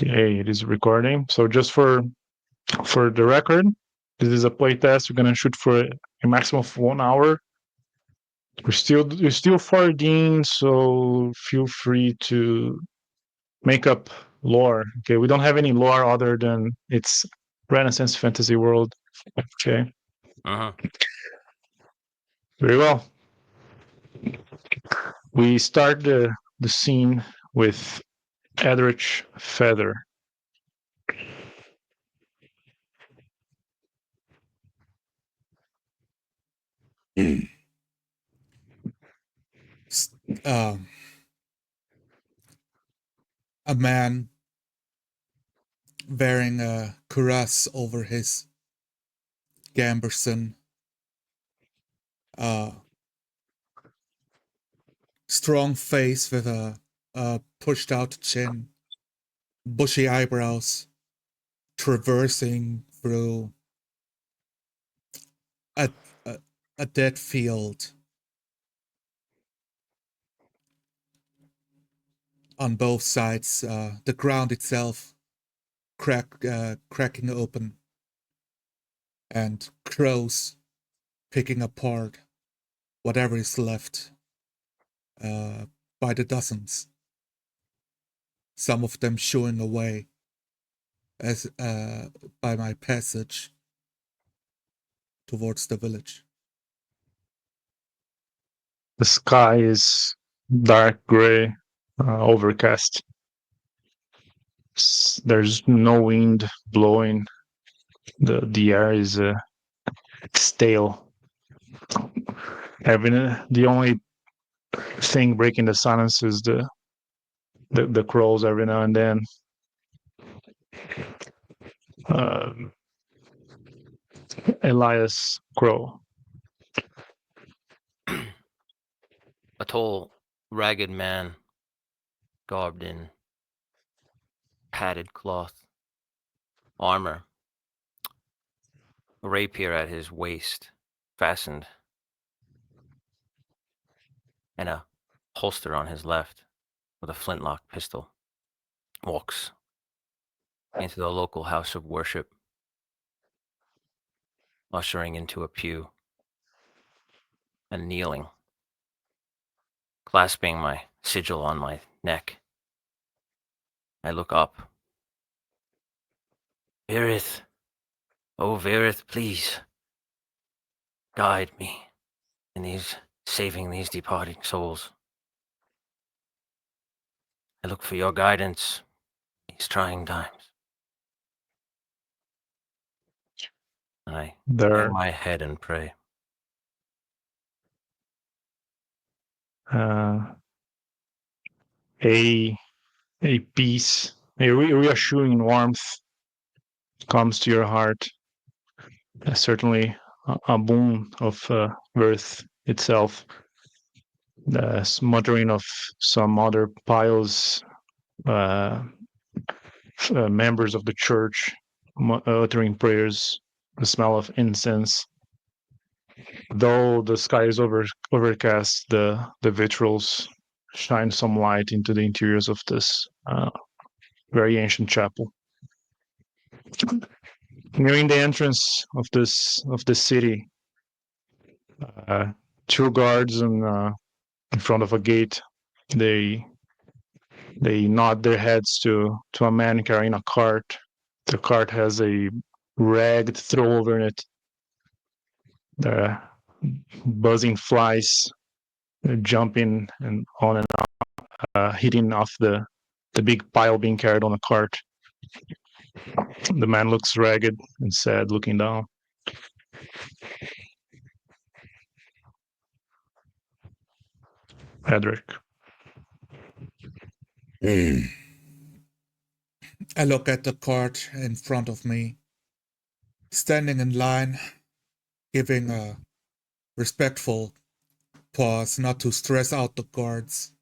Okay, it is recording. So just for the record, this is a playtest. We're gonna shoot for a maximum of 1 hour. We're still far in, so feel free to make up lore. Okay, we don't have any lore other than it's Renaissance fantasy world. Okay, very well. We start the scene with Edrich Feather. A man wearing a cuirass over his gambeson, strong face with a pushed out chin, bushy eyebrows, traversing through a, a dead field. On both sides, the ground itself cracking open, and crows picking apart whatever is left by the dozens. Some of them shooing away as by my passage towards the village. The sky is dark gray, overcast. There's no wind blowing. The air is stale. The only thing breaking the silence is the crows every now and then. Elias Crow. A tall, ragged man, garbed in padded cloth, armor, a rapier at his waist, fastened, and a holster on his left with a flintlock pistol, walks into the local house of worship, ushering into a pew and kneeling, clasping my sigil on my neck. I look up. Virith, oh Virith, please guide me in saving these departing souls. I look for your guidance in these trying times. And I hang my head and pray. A peace, a reassuring warmth comes to your heart. Certainly a boon of earth itself. The smothering of some other piles, members of the church uttering prayers, the smell of incense. Though the sky is overcast, the vitrals shine some light into the interiors of this very ancient chapel. Nearing the entrance of this city, two guards in front of a gate, they nod their heads to a man carrying a cart. The cart has a ragged throw over in it. The buzzing flies jumping and on and off, hitting off the big pile being carried on the cart. The man looks ragged and sad, looking down. Edric. I look at the cart in front of me, standing in line, giving a respectful pause not to stress out the guards.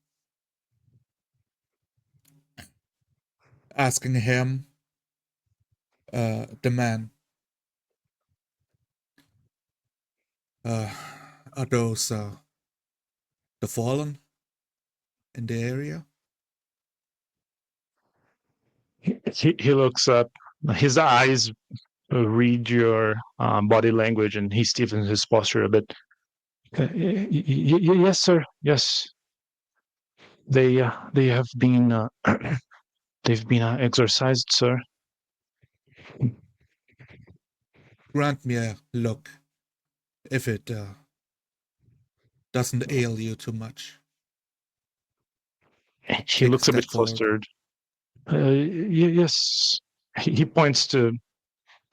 Asking him, the man, are those the fallen in the area? He looks up. His eyes read your body language, and he stiffens his posture a bit. Yes, sir. Yes, they have been they've been exorcised, sir. Grant me a look, if it doesn't ail you too much. He Take a looks a bit step forward. flustered. Yes, he points to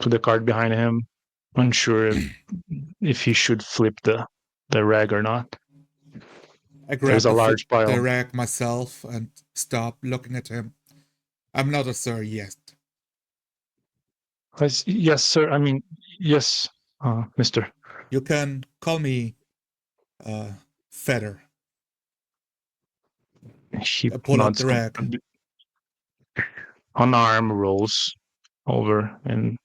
the card behind him, unsure if he should flip the rag or not. I There's grab a large the pile. rag myself and stop looking at him. I'm not a sir yet. Yes, sir. I mean, yes, Mister. You can call me Feather. He I pull out nods. the rag. An arm rolls over, and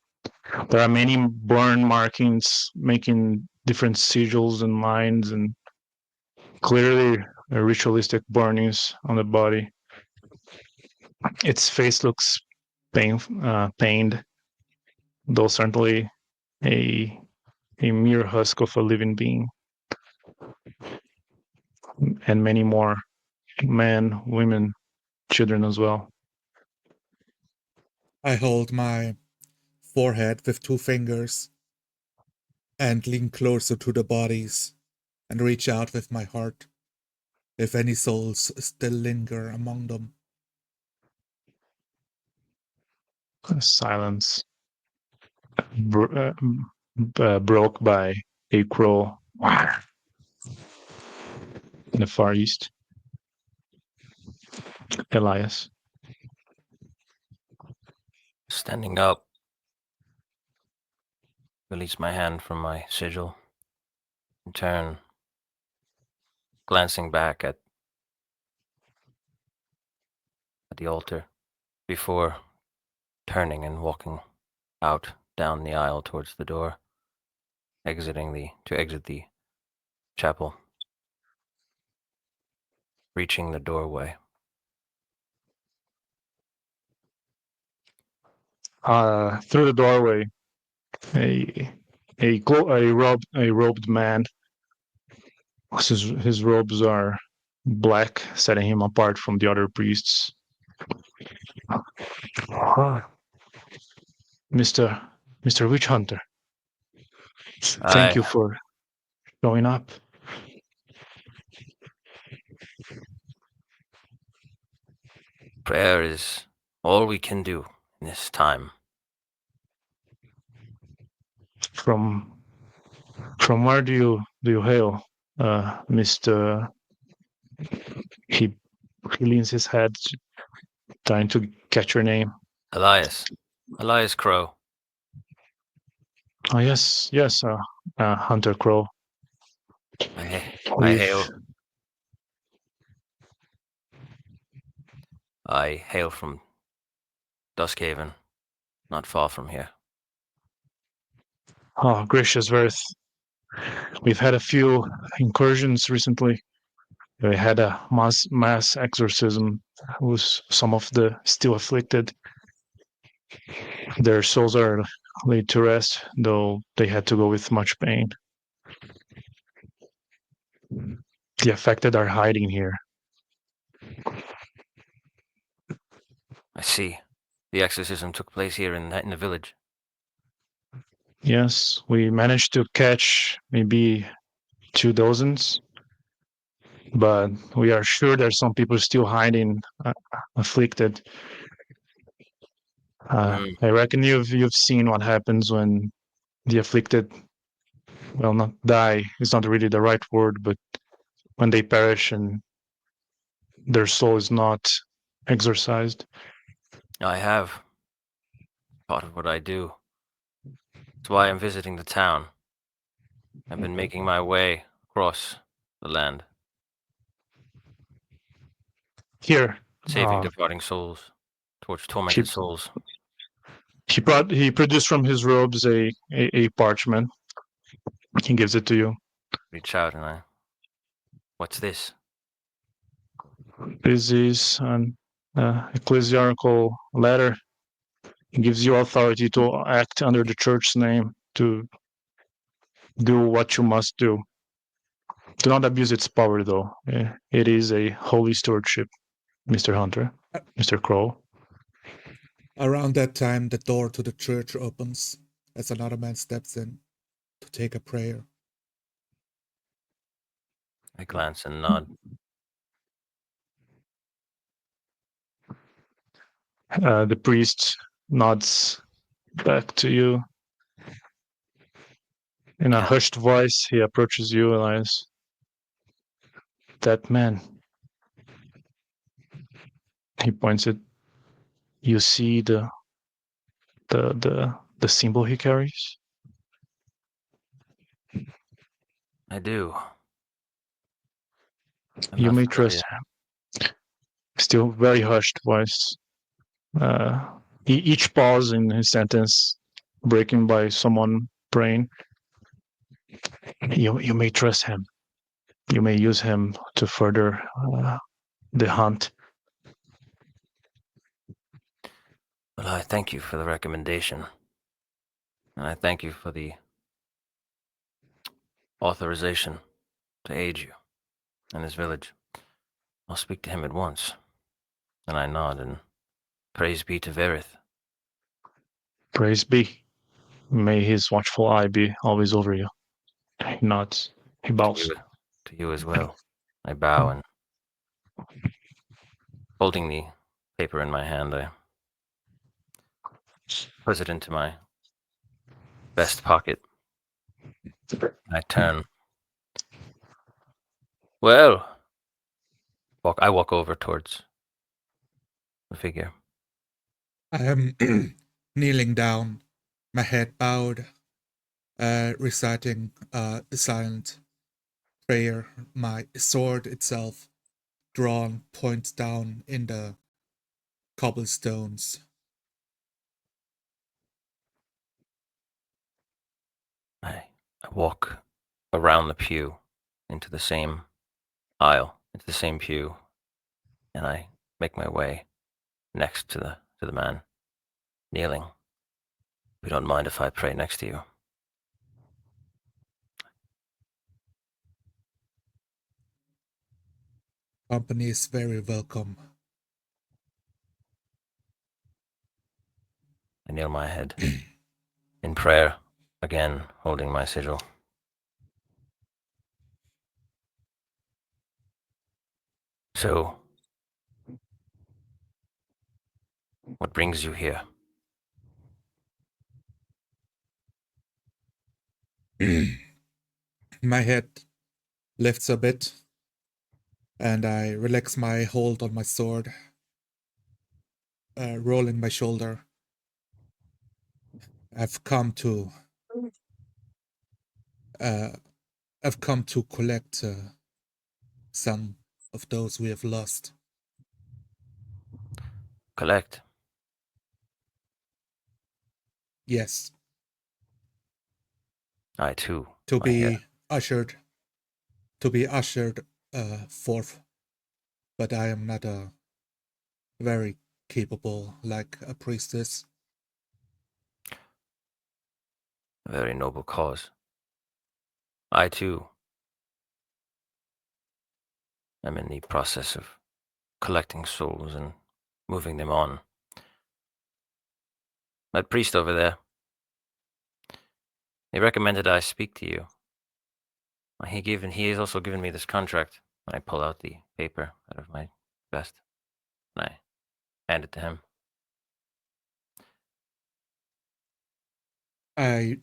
there are many burn markings making different sigils and lines, and clearly ritualistic burnings on the body. Its face looks pained, though certainly a mere husk of a living being, and many more men, women, children as well. I hold my forehead with 2 fingers and lean closer to the bodies and reach out with my heart, if any souls still linger among them. Silence broke by a crow in the far east. Elias. Standing up, release my hand from my sigil, and turn, glancing back at the altar before turning and walking out down the aisle towards the door, to exit the chapel, reaching the doorway. Through the doorway, a robed man. His robes are black, setting him apart from the other priests. Mister Mister Witch Hunter, thank Aye, you for showing up. prayer is all we can do in this time. From where do you hail, Mister? He he leans his head, trying to catch your name. Elias Crow. Oh yes, yes, Hunter Crow. I We've hail from Duskhaven, not far from here. oh gracious Earth. We've had a few incursions recently. We had a mass exorcism with some of the still afflicted. Their souls are laid to rest, though they had to go with much pain. The affected are hiding here. I see. The exorcism took place here in the village. Yes, we managed to catch maybe 2 dozens, but we are sure there's some people still hiding, afflicted. Mm. I reckon you've seen what happens when the afflicted, well, not die is not really the right word, but when they perish and their soul is not exorcised. I have. Part of what I do. That's why I'm visiting the town. I've been making my way across the land, Here, saving departing souls, towards he tormented souls. he produced from his robes a parchment. He gives it to you. Reach out and what's this? This is ecclesiastical letter. It gives you authority to act under the church's name, to do what you must do. Do not abuse its power, though. It is a holy stewardship, Mr. Hunter, Mr. Crow. Around that time, the door to the church opens as another man steps in to take a prayer. I glance and nod. The priest nods back to you. In a Yeah. hushed voice, he approaches you and says, "That man." He points it. You see the symbol he carries? I do. I'm You not may familiar. trust him. Still very hushed voice. Each pause in his sentence breaking by someone praying. You may trust him. You may use him to further the hunt. Well, I thank you for the recommendation. And I thank you for the authorization to aid you in this village. I'll speak to him at once. And I nod and praise be to Verith. Praise be. May his watchful eye be always over you. He nods. He bows. To you as well. I bow and holding the paper in my hand, I put it into my vest pocket. I turn. Well, I walk over towards the figure. I am kneeling down, my head bowed, reciting a silent prayer, my sword itself drawn points down in the cobblestones. I walk around the pew into the same aisle, into the same pew, and I make my way next to the man, kneeling. You don't mind if I pray next to you? Company is very welcome. I kneel my head in prayer, again holding my sigil. So, what brings you here? My head lifts a bit, and I relax my hold on my sword, rolling my shoulder. I've come to collect some of those we have lost. Collect. Yes, I too. to I hear. be ushered, forth. But I am not very capable like a priestess. A very noble cause. I too am in the process of collecting souls and moving them on. That priest over there, he recommended I speak to you. He has also given me this contract. I pull out the paper out of my vest and I hand it to him. I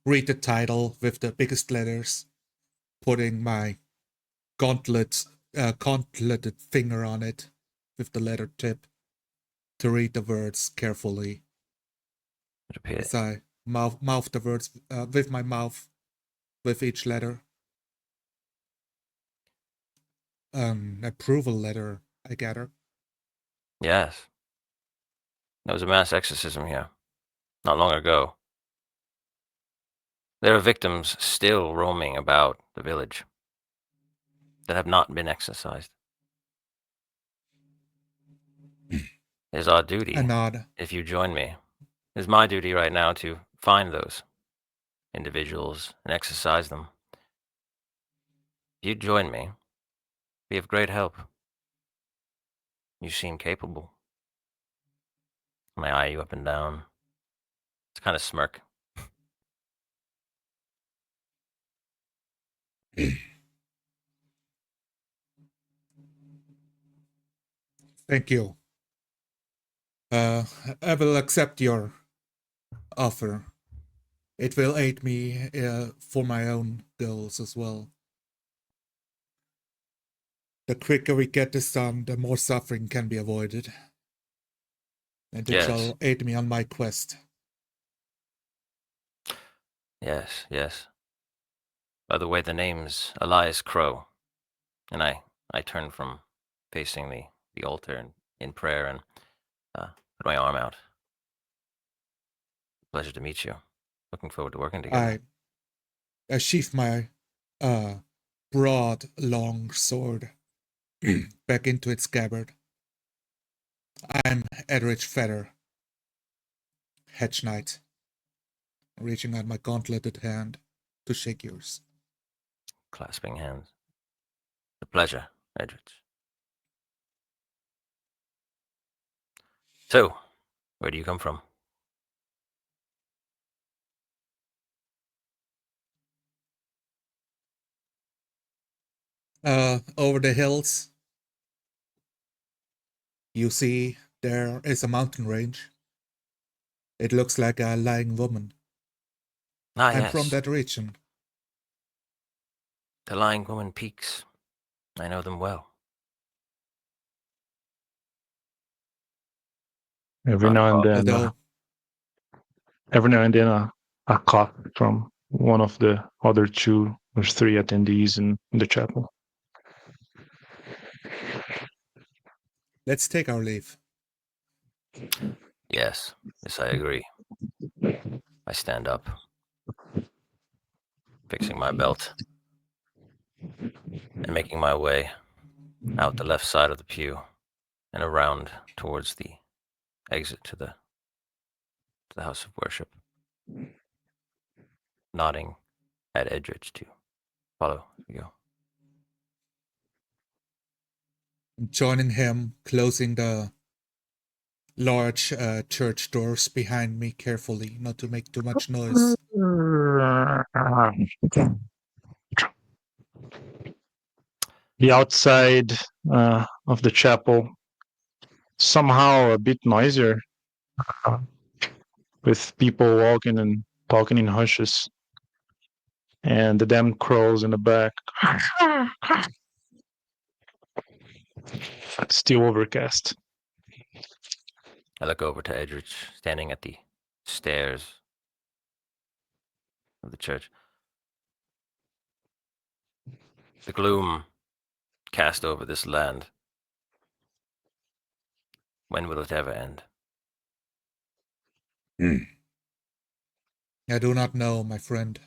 read the title with the biggest letters, putting my gauntleted finger on it with the letter tip to read the words carefully. It appears. As I mouth the words with my mouth with each letter. Approval letter, I gather. Yes. There was a mass exorcism here, not long ago. There are victims still roaming about the village that have not been exorcised. It's our duty. I nod. If you join me, it's my duty right now to find those individuals and exercise them. If you join me, be of great help. You seem capable. I eye you up and down. It's kind of smirk. Thank you. I will accept your offer. It will aid me for my own goals as well. The quicker we get this done, the more suffering can be avoided. And it Yes. shall aid me on my quest. Yes, yes. By the way, the name's Elias Crow. And I turn from facing the altar in prayer and put my arm out. Pleasure to meet you. Looking forward to working together. I sheath my broad, long sword back into its scabbard. I'm Edrich Feather, Hedge Knight, reaching out my gauntleted hand to shake yours. Clasping hands. A pleasure, Edrich. So, where do you come from? Over the hills, you see there is a mountain range. It looks like a lying woman. I'm Yes. from that region. The Lying Woman Peaks. I know them well. Every now and then, Although, a cough from one of the other two or three attendees in the chapel. let's take our leave. Yes, I agree. I stand up, fixing my belt, and making my way out the left side of the pew and around towards the exit to the house of worship, nodding at Edrich to follow you. Joining him, closing the large church doors behind me carefully, not to make too much noise. The outside of the chapel, somehow a bit noisier, with people walking and talking in hushes, and the damn crows in the back. Still overcast. I look over to Edrich, standing at the stairs of the church. The gloom cast over this land. When will it ever end? I do not know, my friend.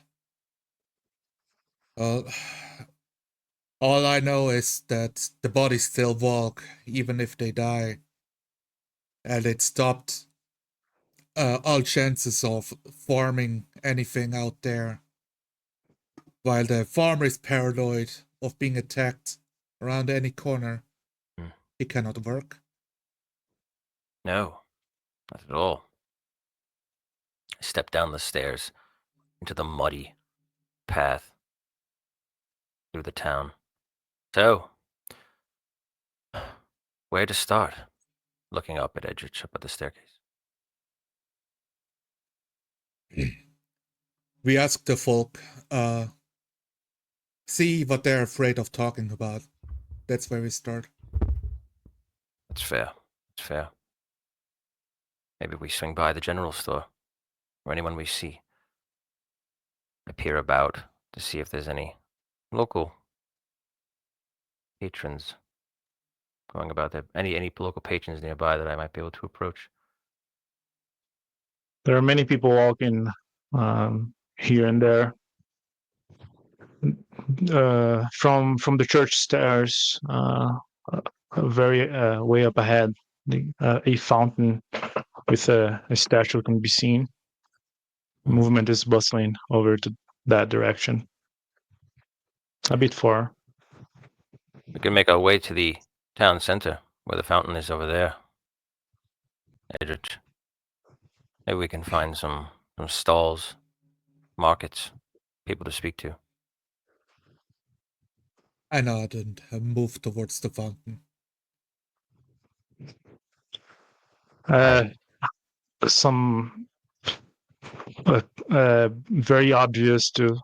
All I know is that the bodies still walk, even if they die. And it stopped all chances of farming anything out there. While the farmer is paranoid of being attacked around any corner, he cannot work. No, not at all. I step down the stairs into the muddy path through the town. So, where to start? Looking up at Edrich, up at the staircase. We ask the folk, see what they're afraid of talking about. That's where we start. That's fair. It's fair. Maybe we swing by the general store, or anyone we see. I peer about to see if there's any local patrons going about there. Any local patrons nearby that I might be able to approach. There are many people walking here and there. From the church stairs, very way up ahead. a fountain with a statue can be seen. Movement is bustling over to that direction. A bit far. We can make our way to the town center, where the fountain is over there. Edrich. Maybe we can find some stalls, markets, people to speak to. I nod and move towards the fountain. Some very obvious to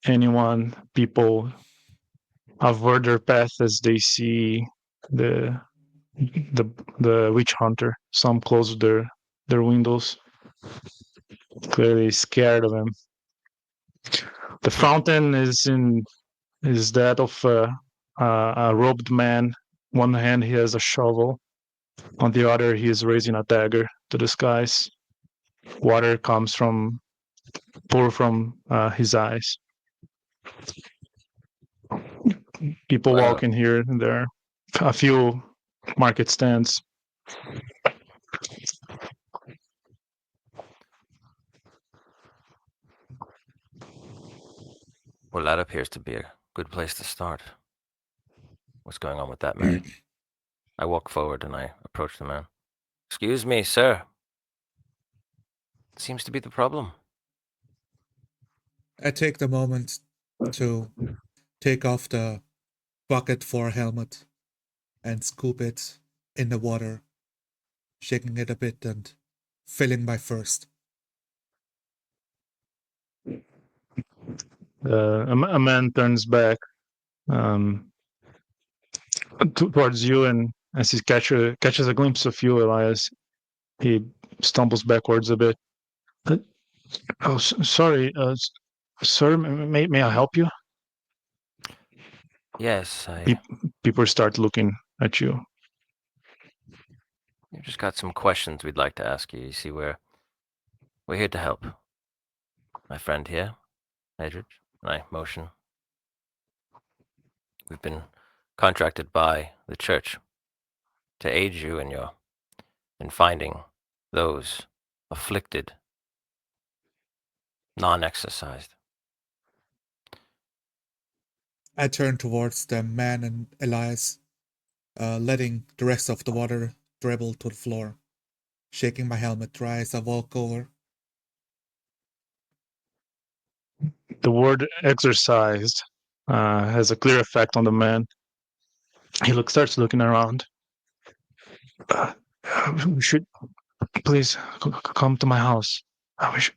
anyone. People avoid their path as they see the witch hunter. Some close their windows, clearly scared of him. The fountain is that of a robed man. One hand he has a shovel, on the other he is raising a dagger to the skies. Water comes pour from his eyes. People walking here and there. A few market stands. Well, that appears to be a good place to start. What's going on with that man? I walk forward and I approach the man. Excuse me, sir. Seems to be the problem. I take the moment to take off the bucket for a helmet and scoop it in the water, shaking it a bit and filling my first. A man turns back towards you, and as he catches a glimpse of you, Elias, he stumbles backwards a bit. Oh, sorry, sir. May I help you? Yes, People start looking at you. We've just got some questions we'd like to ask you. You see, we're here to help. My friend here, Edrich, and I motion. We've been contracted by the church to aid you in finding those afflicted, non-exercised. I turn towards the man and Elias, letting the rest of the water dribble to the floor, shaking my helmet dry as I walk over. The word exercised has a clear effect on the man. He starts looking around. We should please come to my house.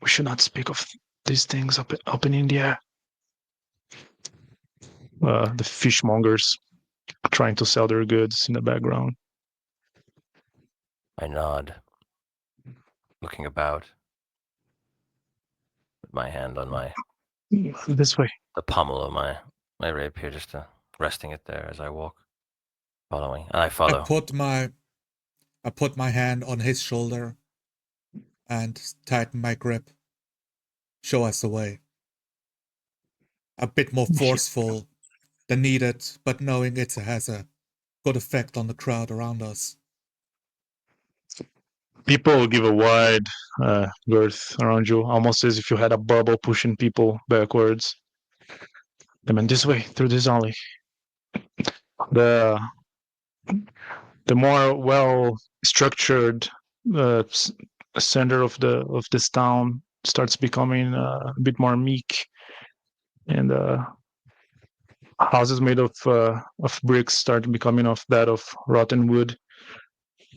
We should not speak of these things up in the air. The fishmongers trying to sell their goods in the background. I nod, looking about, with my hand on This way. the pommel of my rapier, just resting it there as I walk, following, and I follow. I put my hand on his shoulder and tighten my grip. Show us the way. A bit more forceful than needed, but knowing it has a good effect on the crowd around us. People give a wide girth around you, almost as if you had a bubble pushing people backwards. They meant this way, through this alley. The more well structured center of this town starts becoming a bit more meek, and houses made of bricks start becoming of that of rotten wood.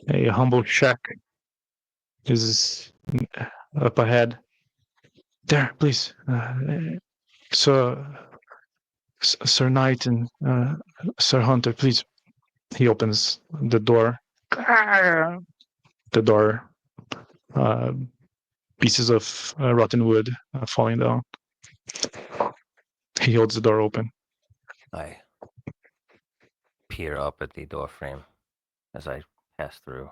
A humble shack is up ahead. There, please, Sir Knight and Sir Hunter, please. He opens the door. The door, pieces of rotten wood falling down. He holds the door open. I peer up at the door frame as I pass through,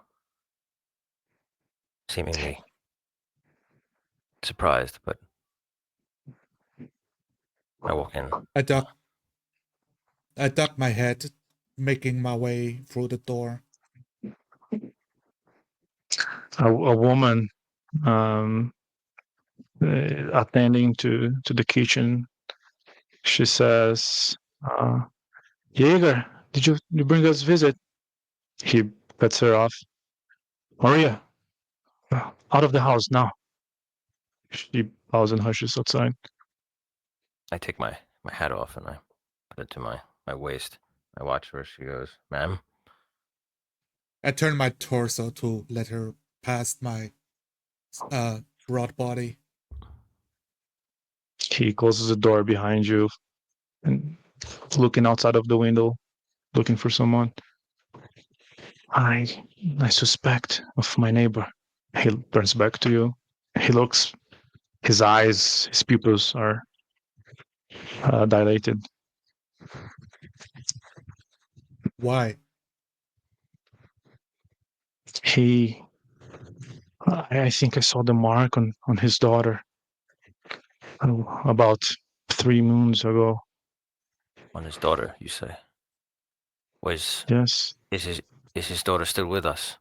seemingly surprised, but I walk in. I duck my head, making my way through the door. a woman um, attending to the kitchen. She says, Jaeger, did you bring us visit? He cuts her off. Maria, out of the house now. She bows and hushes outside. I take my hat off and I put it to my waist. I watch where she goes. Ma'am? I turn my torso to let her past my broad body. He closes the door behind you and looking outside of the window, looking for someone. I I suspect of my neighbor. He turns back to you. He looks. His eyes, his pupils are dilated. Why? He, I think I saw the mark on his daughter about 3 moons ago. On his daughter, you say. Was Yes. is his daughter still with us?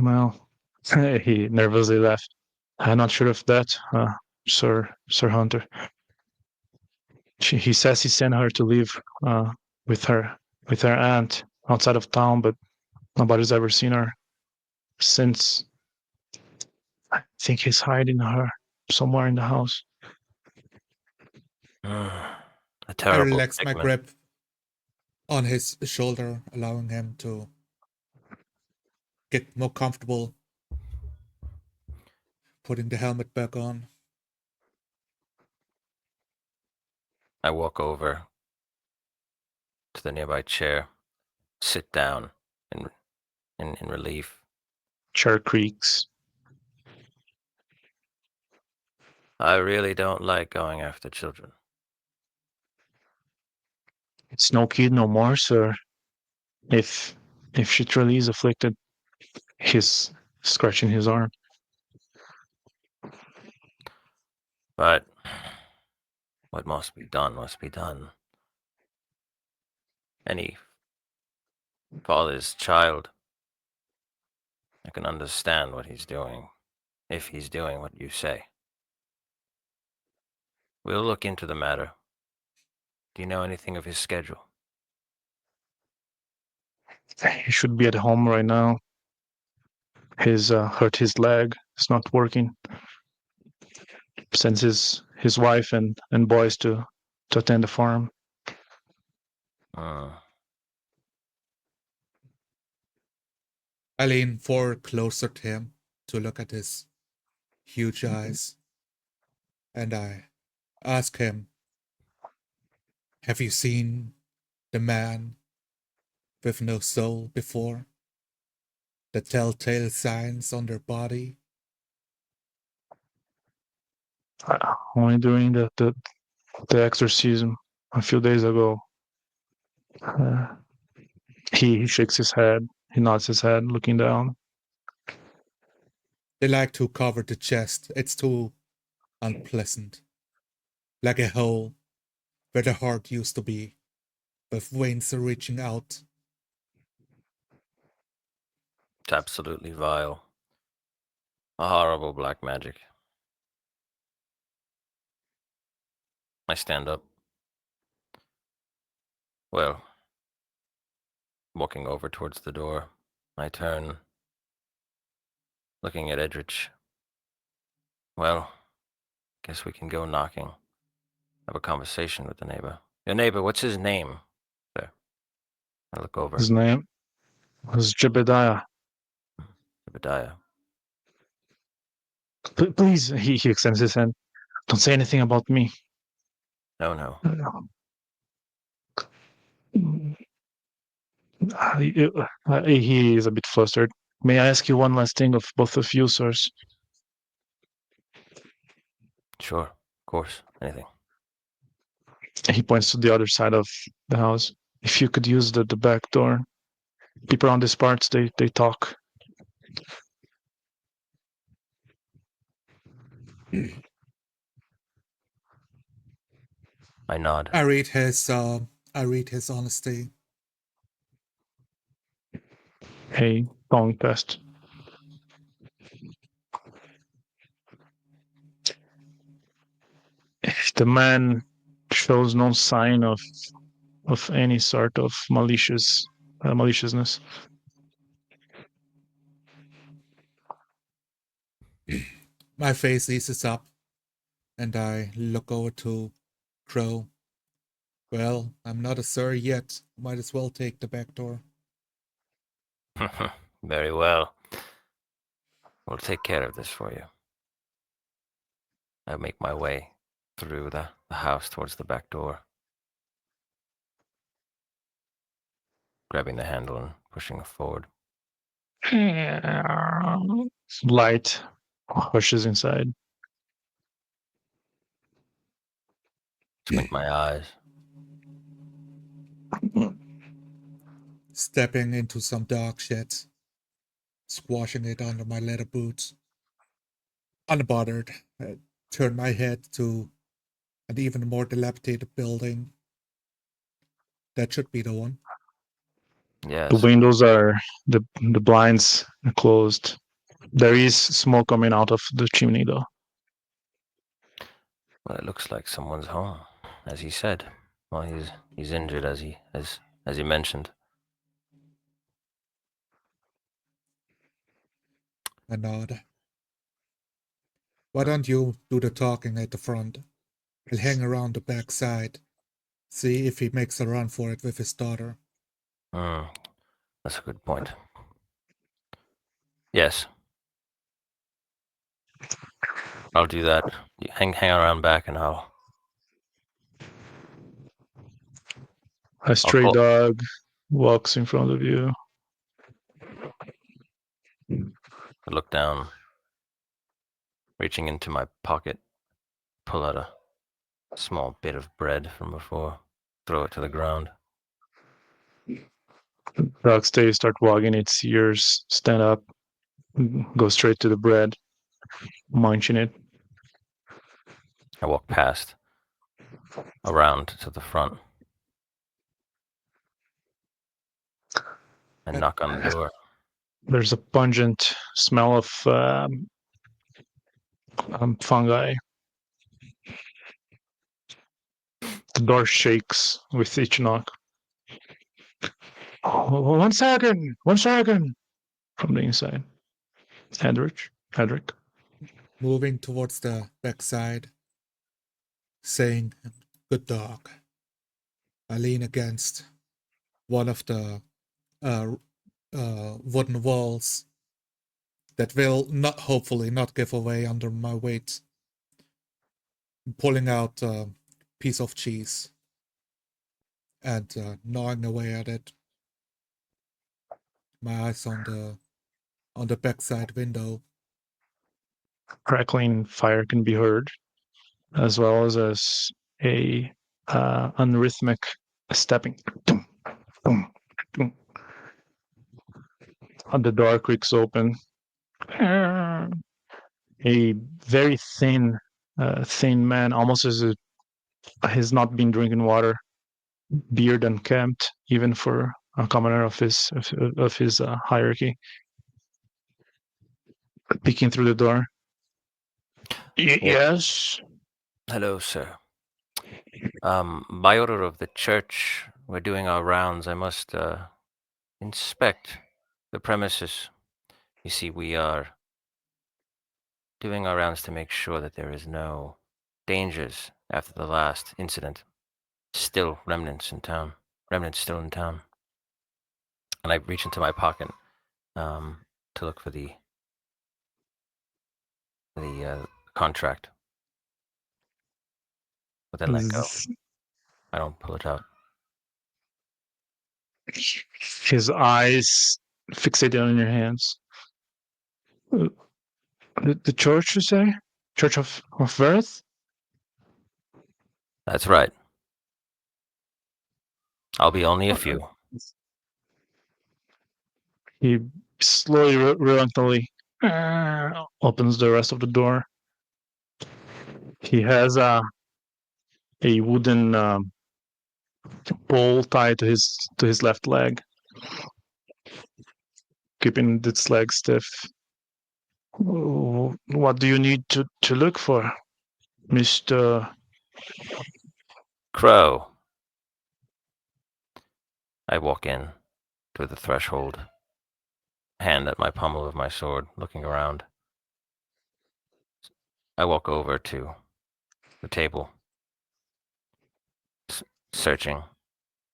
Well, he nervously laughed. I'm not sure of that, Sir Hunter. He says he sent her to live uh, with her with her aunt outside of town, but nobody's ever seen her since. I think he's hiding her somewhere in the house. A I terrible relax my predicament. grip on his shoulder, allowing him to get more comfortable, putting the helmet back on. I walk over to the nearby chair, sit down in relief. Chair creaks. I really don't like going after children. It's no kid no more, sir. If if she truly is afflicted, he's scratching his arm. But what must be done must be done. Any father's child, I can understand what he's doing, if he's doing what you say. We'll look into the matter. Do you know anything of his schedule? He should be at home right now. He's hurt his leg. It's not working. Sends his wife and boys to attend the farm. Hmm. I lean forward closer to him to look at his huge eyes, and I ask him, have you seen the man with no soul before? The telltale signs on their body? Only during the exorcism a few days ago. Uh, he shakes his head. He nods his head, looking down. They like to cover the chest. It's too unpleasant. Like a hole where the heart used to be, with veins reaching out. It's absolutely vile. A horrible black magic. I stand up. Well, walking over towards the door, I turn, looking at Edrich. Well, guess we can go knocking. Have a conversation with the neighbor. Your neighbor, what's his name? There. I look over. His name was Jebediah. Obadiah. Please, he extends his hand. Don't say anything about me. No, no. He is a bit flustered. May I ask you one last thing of both of you, sirs? Sure. Of course. Anything. He points to the other side of the house. If you could use the back door. People on these parts, they talk. I nod. I read his honesty. Hey, long test. The man shows no sign of any sort of maliciousness. My face eases up, and I look over to Crow. Well, I'm not a sir yet. Might as well take the back door. Very well. We'll take care of this for you. I make my way through the house towards the back door, grabbing the handle and pushing it forward. Light pushes inside. Squint my eyes. Stepping into some dog shit, squashing it under my leather boots. Unbothered, I turn my head to an even more dilapidated building. That should be the one. Yes. The windows are the blinds are closed. There is smoke coming out of the chimney, though. Well, it looks like someone's home, as he said. Well, he's injured, as he mentioned. A nod. Why don't you do the talking at the front? I'll hang around the back side, see if he makes a run for it with his daughter. That's a good point. Yes. I'll do that. You hang around back, and I'll. A stray dog walks in front of you. I look down, reaching into my pocket, pull out a small bit of bread from before, throw it to the ground. Dog stays, start wagging its ears, stand up, go straight to the bread, munching it. I walk past, around to the front, and knock on the door. There's a pungent smell of fungi. The door shakes with each knock. Oh, 1 second, 1 second, from the inside. Hedrick. Moving towards the backside, saying, "Good dog." I lean against one of the wooden walls that will hopefully not give away under my weight. Pulling out a piece of cheese and gnawing away at it. My eyes on the backside window. Crackling fire can be heard, as well as a unrhythmic stepping. The door creaks open. A very thin man, almost as if he's not been drinking water, beard unkempt, even for a commoner of his hierarchy, peeking through the door. Yes. Hello, sir. By order of the church, we're doing our rounds. I must inspect the premises. You see, we are doing our rounds to make sure that there is no dangers after the last incident. Still remnants still in town. And I reach into my pocket to look for the contract. But then let go. I don't pull it out. His eyes fixated on your hands. The church, you say? Church of Verith? That's right. I'll be only a few. He slowly, reluctantly opens the rest of the door. He has a wooden pole tied to his left leg, keeping its leg stiff. What do you need to look for, Mr. Crow. I walk in through the threshold, hand at my pommel of my sword, looking around. I walk over to the table, searching,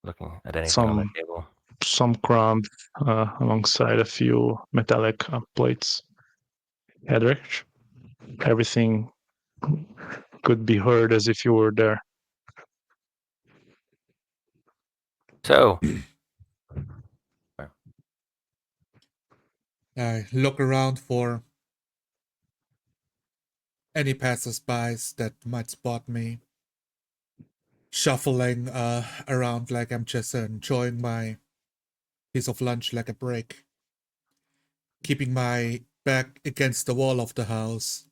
looking at anything on the table. Some crumbs alongside a few metallic plates. Edrich, everything could be heard as if you were there. So, I look around for any passers-by that might spot me, shuffling around like I'm just enjoying my piece of lunch like a break, keeping my back against the wall of the house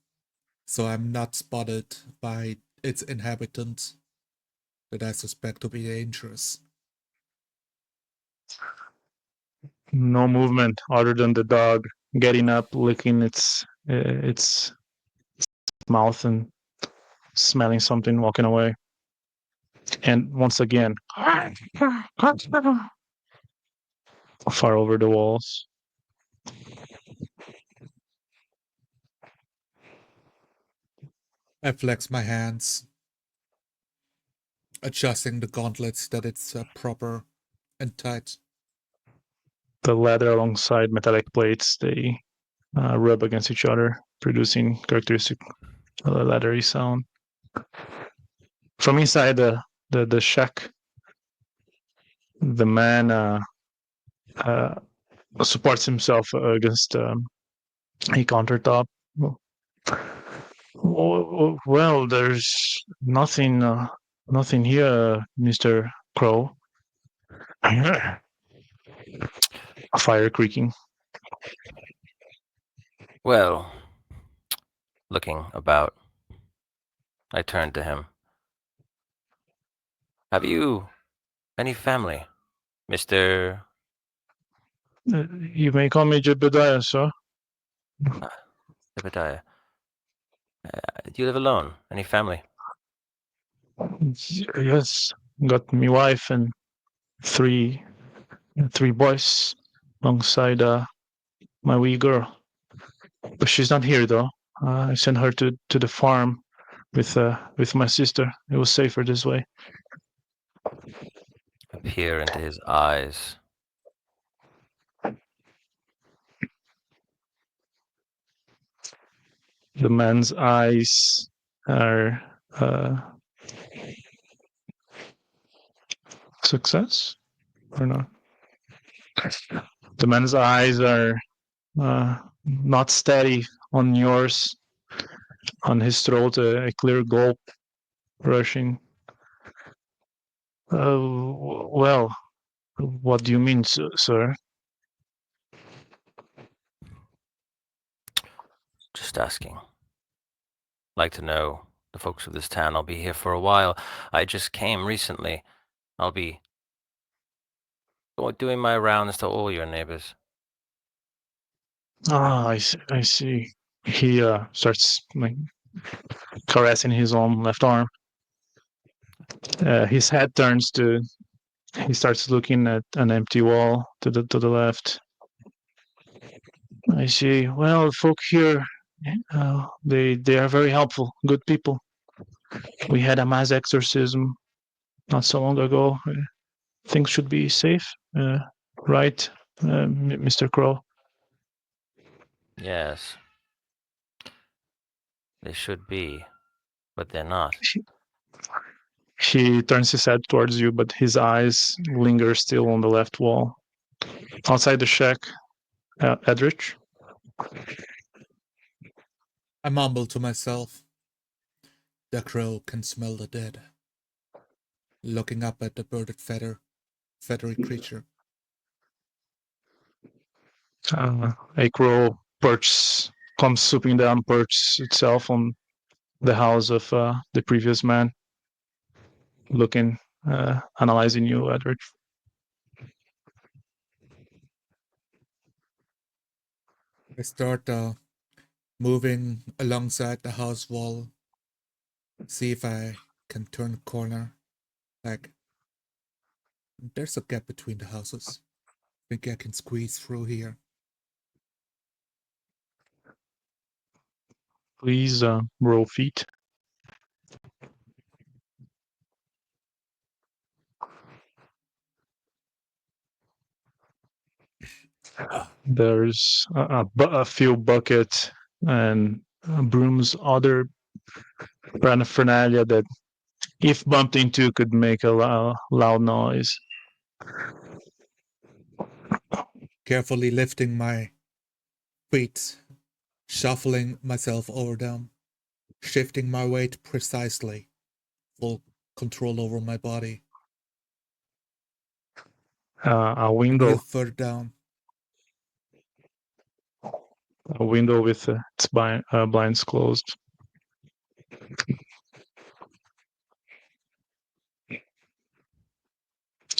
so I'm not spotted by its inhabitants that I suspect to be dangerous. No movement other than the dog getting up, licking its mouth and smelling something, walking away. And once again, far over the walls. I flex my hands, adjusting the gauntlets that it's proper and tight. The leather alongside metallic plates, they rub against each other, producing characteristic leathery sound. From inside the shack, the man uh, supports himself against a countertop. Well, there's nothing here, Mr. Crow. A fire creaking. well, looking about, I turn to him. Have you any family, Mr. You may call me Jebediah, sir. Zebediah? Do you live alone? Any family? Yes, got me wife and three boys alongside my wee girl. But she's not here though. I sent her to the farm with my sister. It was safer this way. I peer into his eyes. The man's eyes are success or not? The man's eyes are not steady on yours. On his throat, a clear gulp rushing. Well, what do you mean, sir? Just asking. Like to know the folks of this town. I'll be here for a while. I just came recently. I'll be doing my rounds to all your neighbors. Ah, I see. He starts like caressing his own left arm. His head turns to. He starts looking at an empty wall to the left. I see. Well, folk here, they are very helpful, good people. We had a mass exorcism not so long ago. Things should be safe, right, Mr. Crow? Yes. They should be, but they're not. He turns his head towards you, but his eyes linger still on the left wall. Outside the shack, Edrich. I mumble to myself. The crow can smell the dead. Looking up at the birded feathery creature. A crow comes swooping down, perches itself on the house of the previous man, looking, analyzing you, Edrich. I start moving alongside the house wall. See if I can turn a corner. Like, there's a gap between the houses. Think I can squeeze through here. Please roll feet. There's a few buckets and brooms, other paraphernalia that, if bumped into, could make a loud noise. Carefully lifting my feet, shuffling myself over them, shifting my weight precisely, full control over my body. A A window, little further down, with its blinds closed.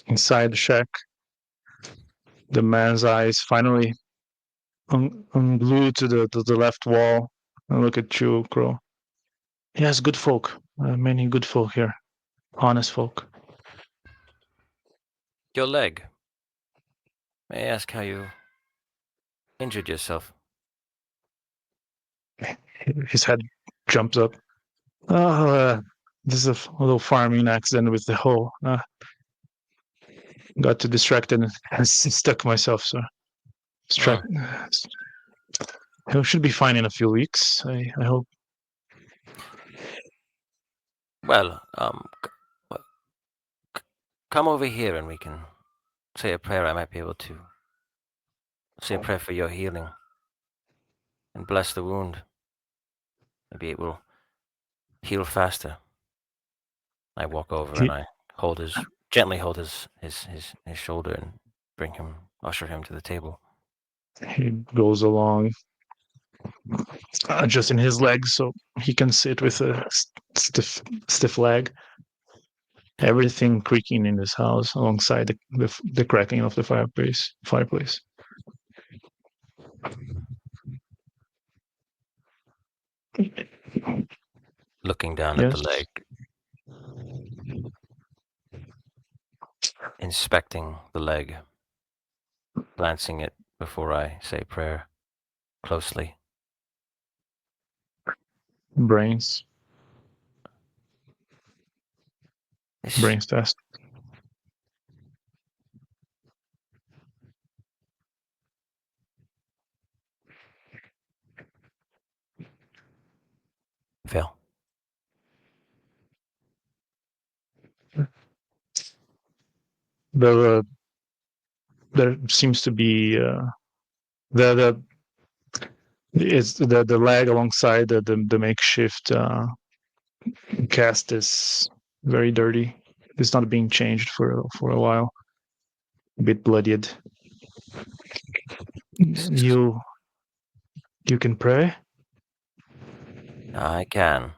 Inside the shack, the man's eyes finally unglued to the left wall and look at you, Crow. Yes, good folk. Many good folk here. Honest folk. Your leg. May I ask how you injured yourself? His head jumps up. This is a little farming accident with the hoe. Got too distracted and stuck myself, so struck. I should be fine in a few weeks. I hope. Well, come over here and we can say a prayer. I might be able to say a prayer for your healing and bless the wound. Maybe it will heal faster. I walk over and I gently hold his shoulder and usher him to the table. He goes along, adjusting his legs so he can sit with a stiff leg. Everything creaking in this house alongside the cracking of the fireplace. Looking down at Yes. the leg, inspecting the leg, glancing it before I say prayer closely. Brains test. Fail. There seems to be the it's the leg alongside the makeshift cast is very dirty. It's not being changed for a while. A bit bloodied. You can pray? I can.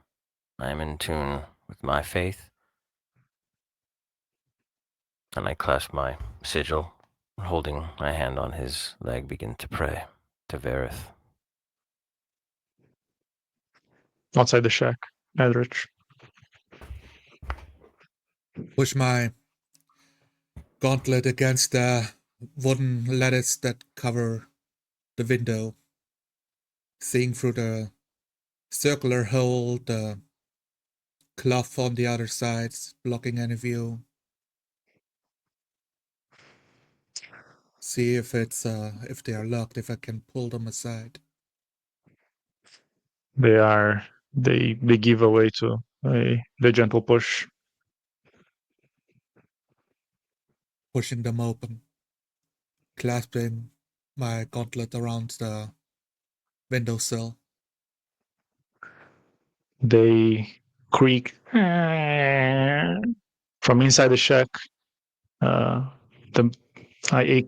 I'm in tune with my faith. And I clasp my sigil, holding my hand on his leg, begin to pray to Verith. Outside the shack, Edrich. push my gauntlet against the wooden lattice that cover the window, seeing through the circular hole, the cloth on the other sides, blocking any view. See if if they are locked, if I can pull them aside. They give away to the gentle push. Pushing them open, clasping my gauntlet around the windowsill. They creak from inside the shack. The a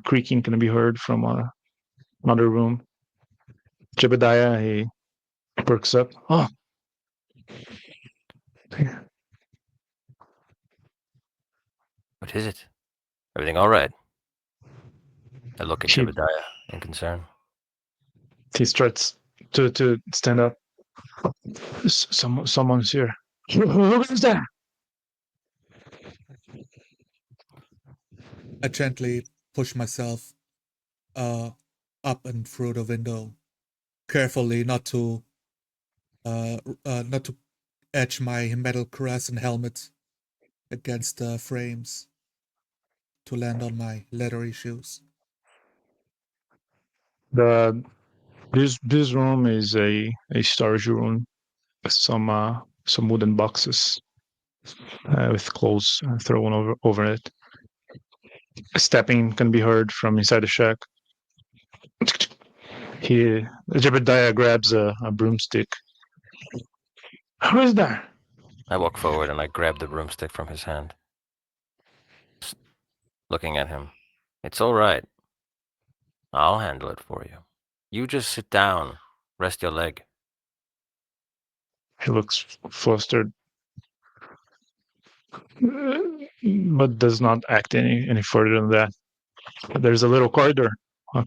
creaking can be heard from another room. Jebediah, he perks up. Oh, What is it? Everything all right? I look at He- Jebediah in concern. he starts to stand up. Someone's here. Who is that? I gently push myself up and through the window, carefully not to edge my metal crescent helmet against the frames to land on my leathery shoes. The this room is a storage room. Some wooden boxes with clothes thrown over it. Stepping can be heard from inside the shack. He Jebediah grabs a broomstick. Who is there? I walk forward and I grab the broomstick from his hand. Just looking at him. It's all right. I'll handle it for you. You just sit down. Rest your leg. He looks flustered, but does not act any further than that. There's a little corridor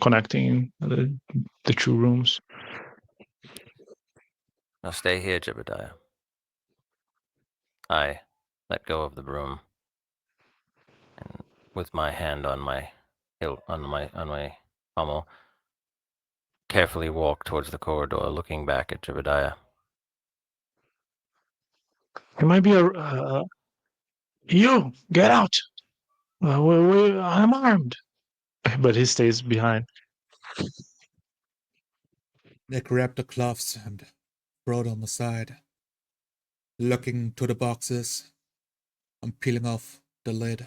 connecting the two rooms. Now stay here, Jebediah. I let go of the broom, and with my hand on my pommel, carefully walk towards the corridor, looking back at Jebediah. It might be you get out. I'm armed, but he stays behind. I grab the gloves and throw them aside. Looking to the boxes, I'm peeling off the lid.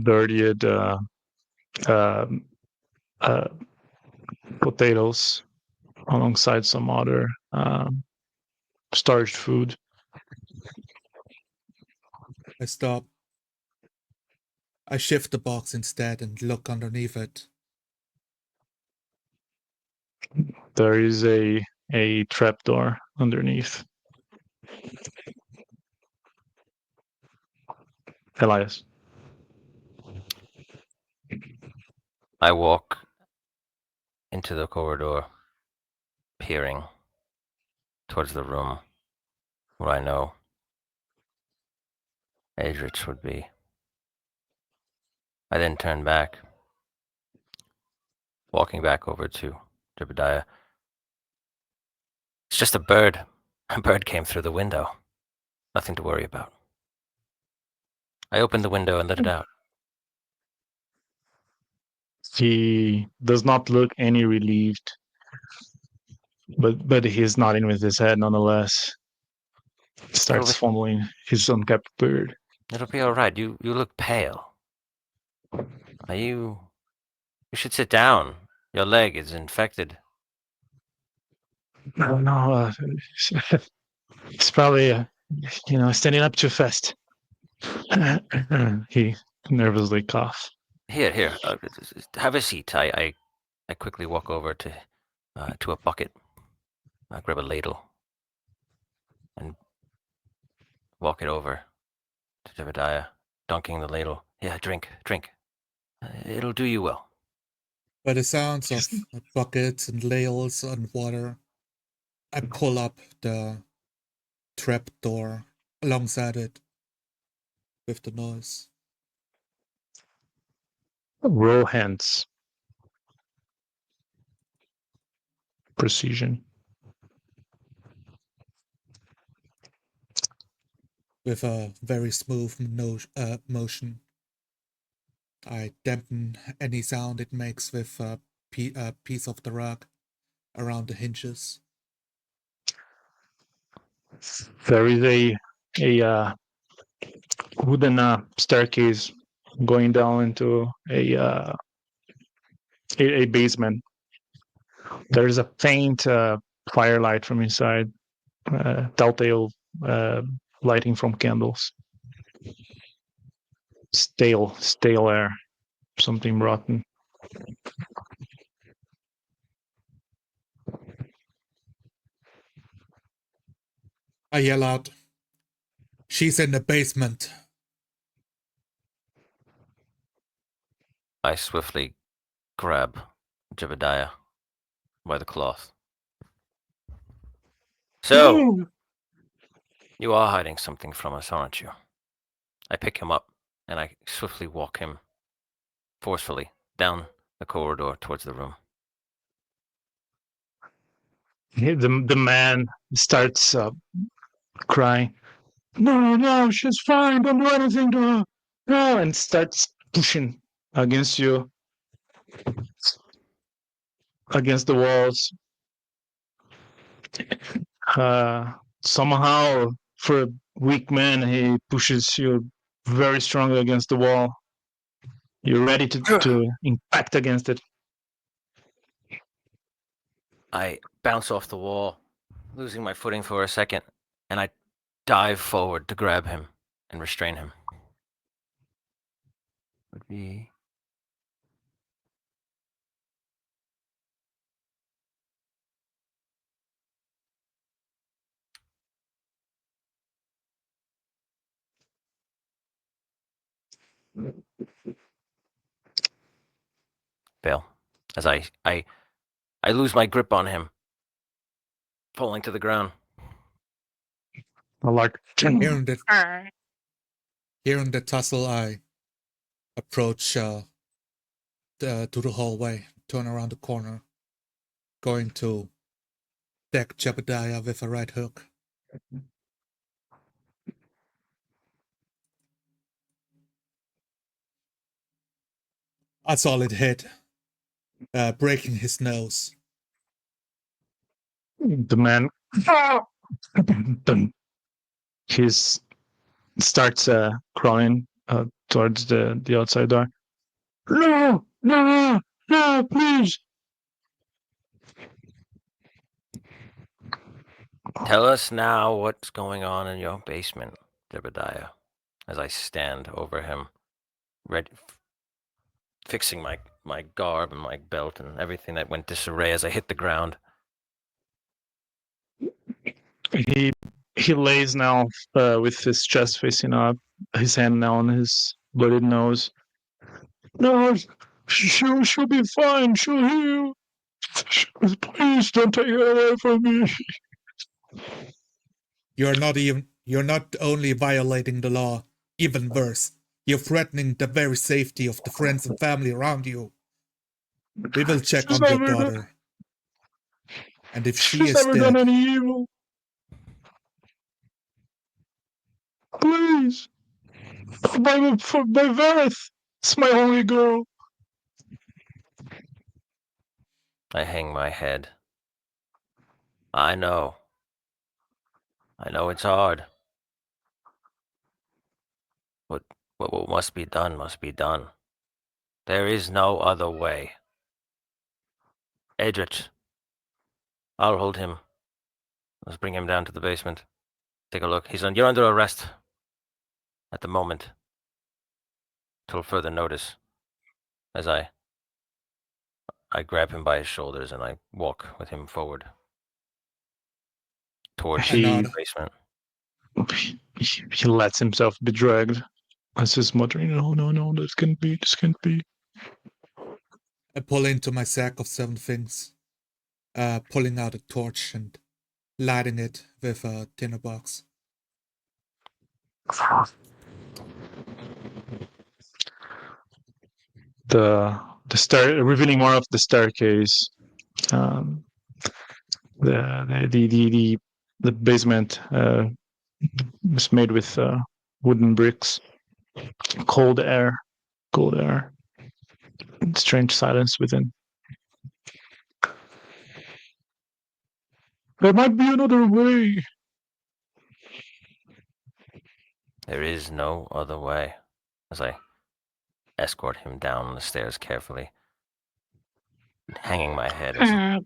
Dirtied um, uh, potatoes alongside some other starched food. I stop. I shift the box instead and look underneath it. There is a trapdoor underneath. Elias. I walk into the corridor, peering towards the room where I know Adrich would be. I then turn back, walking back over to Jebediah. It's just a bird. A bird came through the window. Nothing to worry about. I opened the window and let it out. He does not look any relieved, but he's nodding with his head nonetheless. Starts fumbling his unkept bird. It'll be all right. You look pale. You should sit down. Your leg is infected. No, it's probably standing up too fast. He nervously coughs. Here. Have a seat. I quickly walk over to a bucket. I grab a ladle and walk it over to Jebediah, dunking the ladle. Yeah, drink. It'll do you well. By the sounds of buckets and ladles and water, I pull up the trap door alongside it with the noise. Roll hands. Precision. With a very smooth motion, I dampen any sound it makes with a piece of the rug around the hinges. There is a wooden staircase going down into a basement. There is a faint firelight from inside, telltale lighting from candles. Stale air, something rotten. I yell out, "She's in the basement!" I swiftly grab Jebediah by the cloth. So, you are hiding something from us, aren't you? I pick him up, and I swiftly walk him forcefully down the corridor towards the room. The man starts crying. No, no, she's fine. Don't do anything to her. No, and starts pushing against you, against the walls. Somehow, for a weak man, he pushes you very strongly against the wall. You're ready to impact against it. I bounce off the wall, losing my footing for a second, and I dive forward to grab him and restrain him. Would be fail, as I lose my grip on him, falling to the ground. I like. Hearing the tussle, I approach to the hallway, turn around the corner, going to deck Jebediah with a right hook. A solid hit, breaking his nose. The man. He starts crawling towards the outside door. No, no, no, please. Tell us now what's going on in your basement, Jebediah, as I stand over him, ready, fixing my garb and my belt and everything that went disarray as I hit the ground. He lays now with his chest facing up, his hand now on his bloodied nose. No, she'll be fine. She'll heal. Please don't take her away from me. You're not only violating the law, even worse, you're threatening the very safety of the friends and family around you. We will check She's on your never daughter. And if she she's is never done dead, any evil. Please, for my Verith, it's my only girl. I hang my head. I know it's hard. But what must be done must be done. There is no other way. Edrich, I'll hold him. Let's bring him down to the basement. Take a look. You're under arrest at the moment. Till further notice. As I grab him by his shoulders and I walk with him forward towards I the nod. basement. He lets himself be dragged as he's muttering, no, no, no, this can't be, this can't be. I pull into my sack of 7 things, pulling out a torch and lighting it with a tinderbox. The revealing more of the staircase. The basement is made with wooden bricks. Cold air, strange silence within. There might be another way. There is no other way. As I escort him down the stairs carefully, hanging my head as the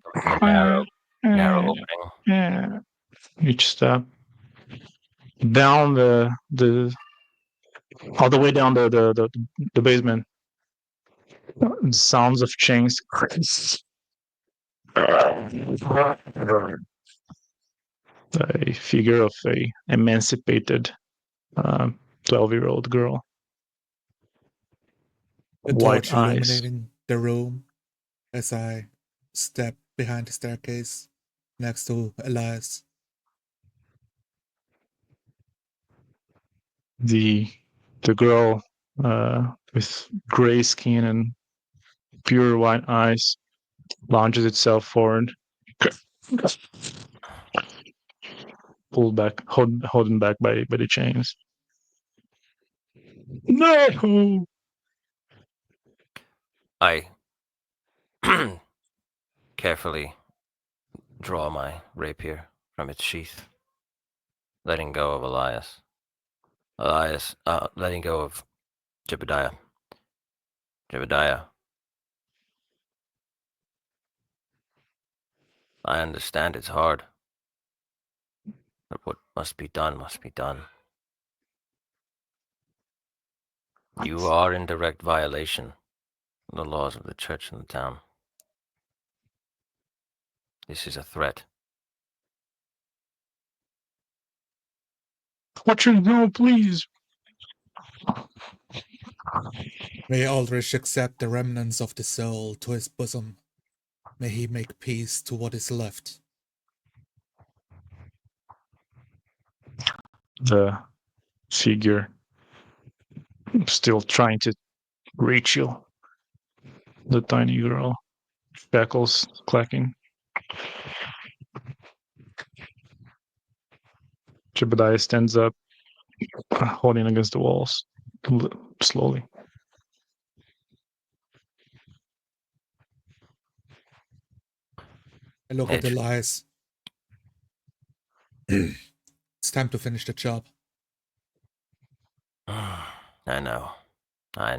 narrow opening. Each step down the all the way down the basement. Sounds of chains. A figure of a emancipated 12-year-old girl. The White torch eyes. illuminating the room as I step behind the staircase next to Elias. The girl with gray skin and pure white eyes launches itself forward, pulled back, holding back by the chains. No! I carefully draw my rapier from its sheath, letting go of Elias. Letting go of Jebediah. Jebediah, I understand it's hard, but what must be done must be done. You are in direct violation of the laws of the church and the town. This is a threat. Watcher, no, please. May Aldrich accept the remnants of the soul to his bosom. May he make peace to what is left. The figure still trying to reach you. The tiny girl, shackles clacking. Jebediah stands up, holding against the walls, slowly. I look at Elias. It's time to finish the job. I know. I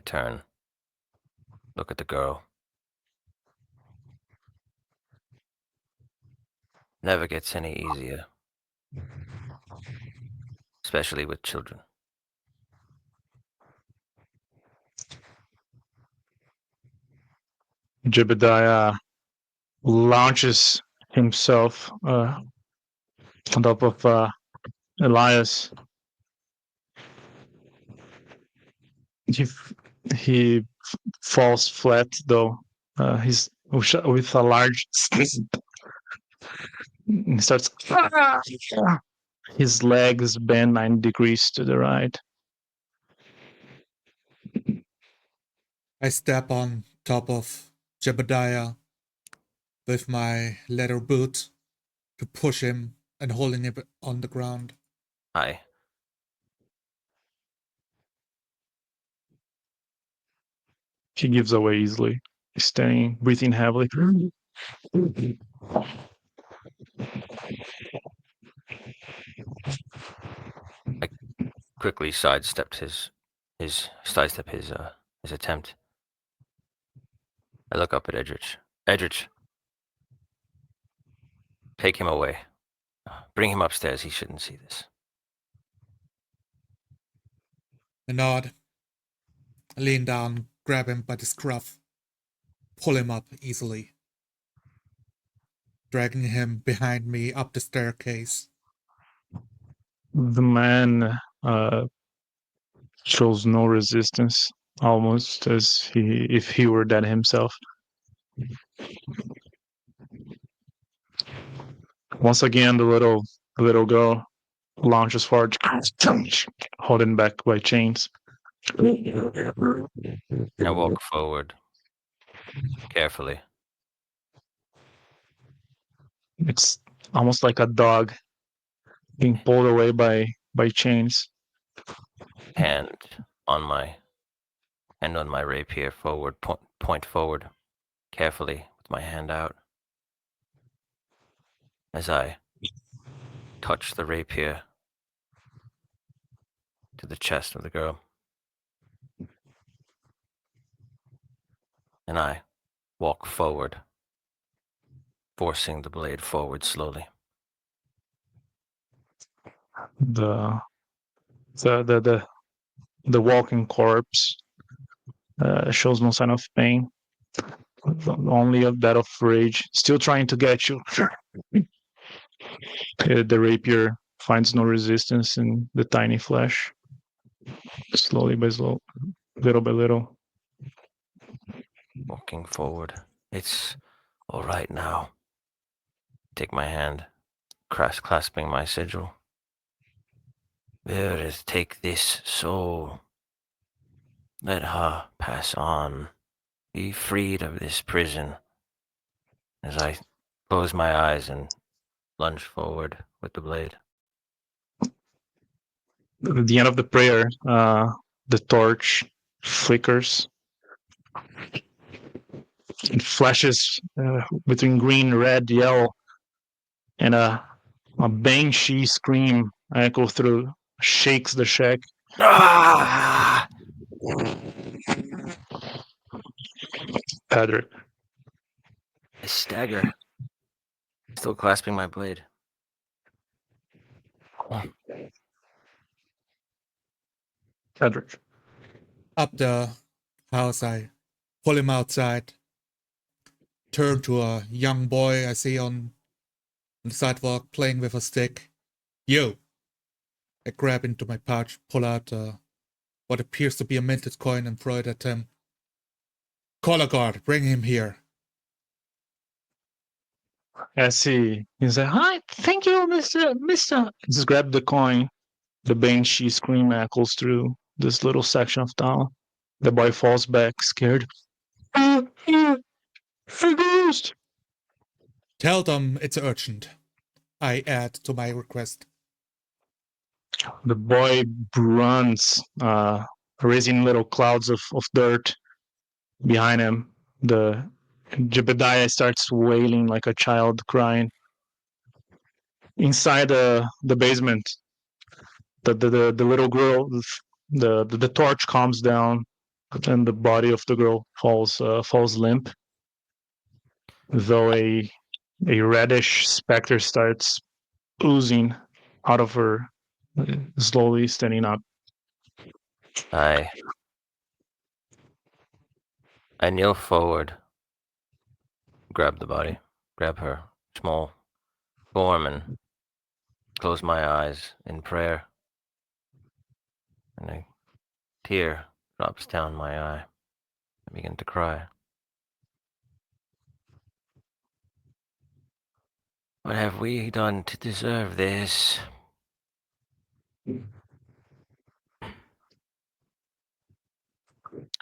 turn, look at the girl. Never gets any easier, especially with children. Jebediah launches himself on top of Elias. He falls flat though. He's with a large. He starts. His legs bend 90 degrees to the right. I step on top of Jebediah with my leather boot to push him and holding him on the ground. He gives away easily, staying, breathing heavily. I quickly sidestep his attempt. I look up at Edrich. Edrich, take him away. Bring him upstairs. He shouldn't see this. I nod. I lean down, grab him by the scruff, pull him up easily, dragging him behind me up the staircase. The man shows no resistance, almost as if he were dead himself. Once again, the little girl launches forward, holding back by chains. I walk forward carefully. It's almost like a dog being pulled away by chains. Hand on my rapier forward, point forward, carefully with my hand out. As I touch the rapier to the chest of the girl. And I walk forward, forcing the blade forward slowly. The walking corpse shows no sign of pain, only a that of rage, still trying to get you. The rapier finds no resistance in the tiny flesh. Slowly by slow, little by little. Walking forward. It's all right now. Take my hand, clasping my sigil. Bearers, take this soul. Let her pass on. Be freed of this prison. As I close my eyes and lunge forward with the blade. At the end of the prayer, the torch flickers. It flashes between green, red, yellow, and a banshee scream echoes through, shakes the shack. Ah! Patrick. I stagger, still clasping my blade. Patrick. Up the house, I pull him outside. Turn to a young boy I see on the sidewalk playing with a stick. You! I grab into my pouch, pull out what appears to be a minted coin and throw it at him. Call a guard, bring him here. As he said, "Hi, thank you, Mister." Just grab the coin. The banshee scream echoes through this little section of town. The boy falls back, scared. A ghost! Tell them it's urgent. I add to my request. The boy runs, raising little clouds of dirt behind him. The Jebediah starts wailing like a child crying. Inside the basement, the little girl, the torch calms down, and the body of the girl falls limp, though a reddish specter starts oozing out of her, slowly standing up. I kneel forward, grab the body, grab her small form, and close my eyes in prayer. And a tear drops down my eye. I begin to cry. What have we done to deserve this?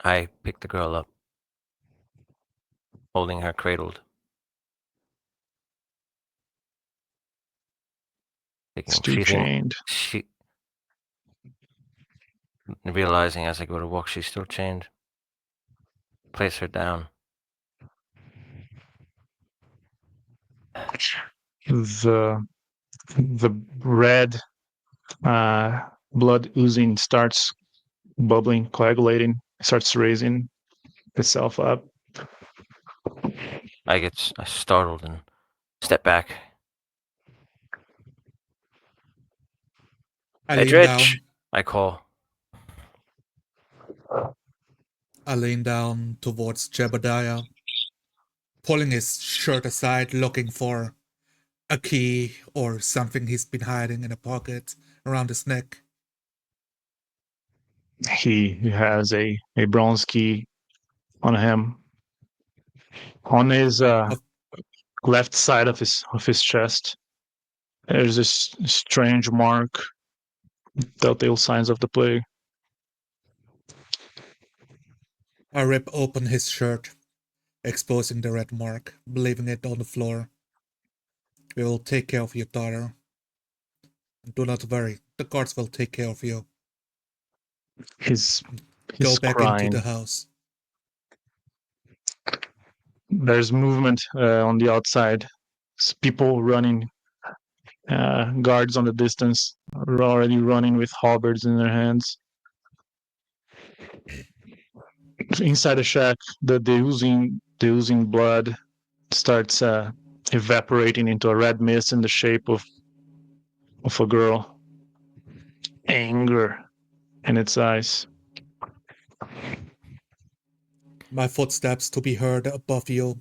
I pick the girl up, holding her cradled. Still chained. Realizing as I go to walk, she's still chained. Place her down. The red blood oozing starts bubbling, coagulating, starts raising itself up. I get startled and step back. I lean Edrich, down. I call. I lean down towards Jebediah, pulling his shirt aside, looking for a key or something he's been hiding in a pocket around his neck. He has a bronze key on him. On his left side of his chest, there's this strange mark, telltale signs of the plague. I rip open his shirt, exposing the red mark, leaving it on the floor. We will take care of your daughter. And do not worry, the guards will take care of you. He's Go back into crying. the house. There's movement on the outside. It's people running. Guards on the distance are already running with halberds in their hands. Inside the shack, the oozing blood starts evaporating into a red mist in the shape of a girl. Anger in its eyes. My footsteps to be heard above you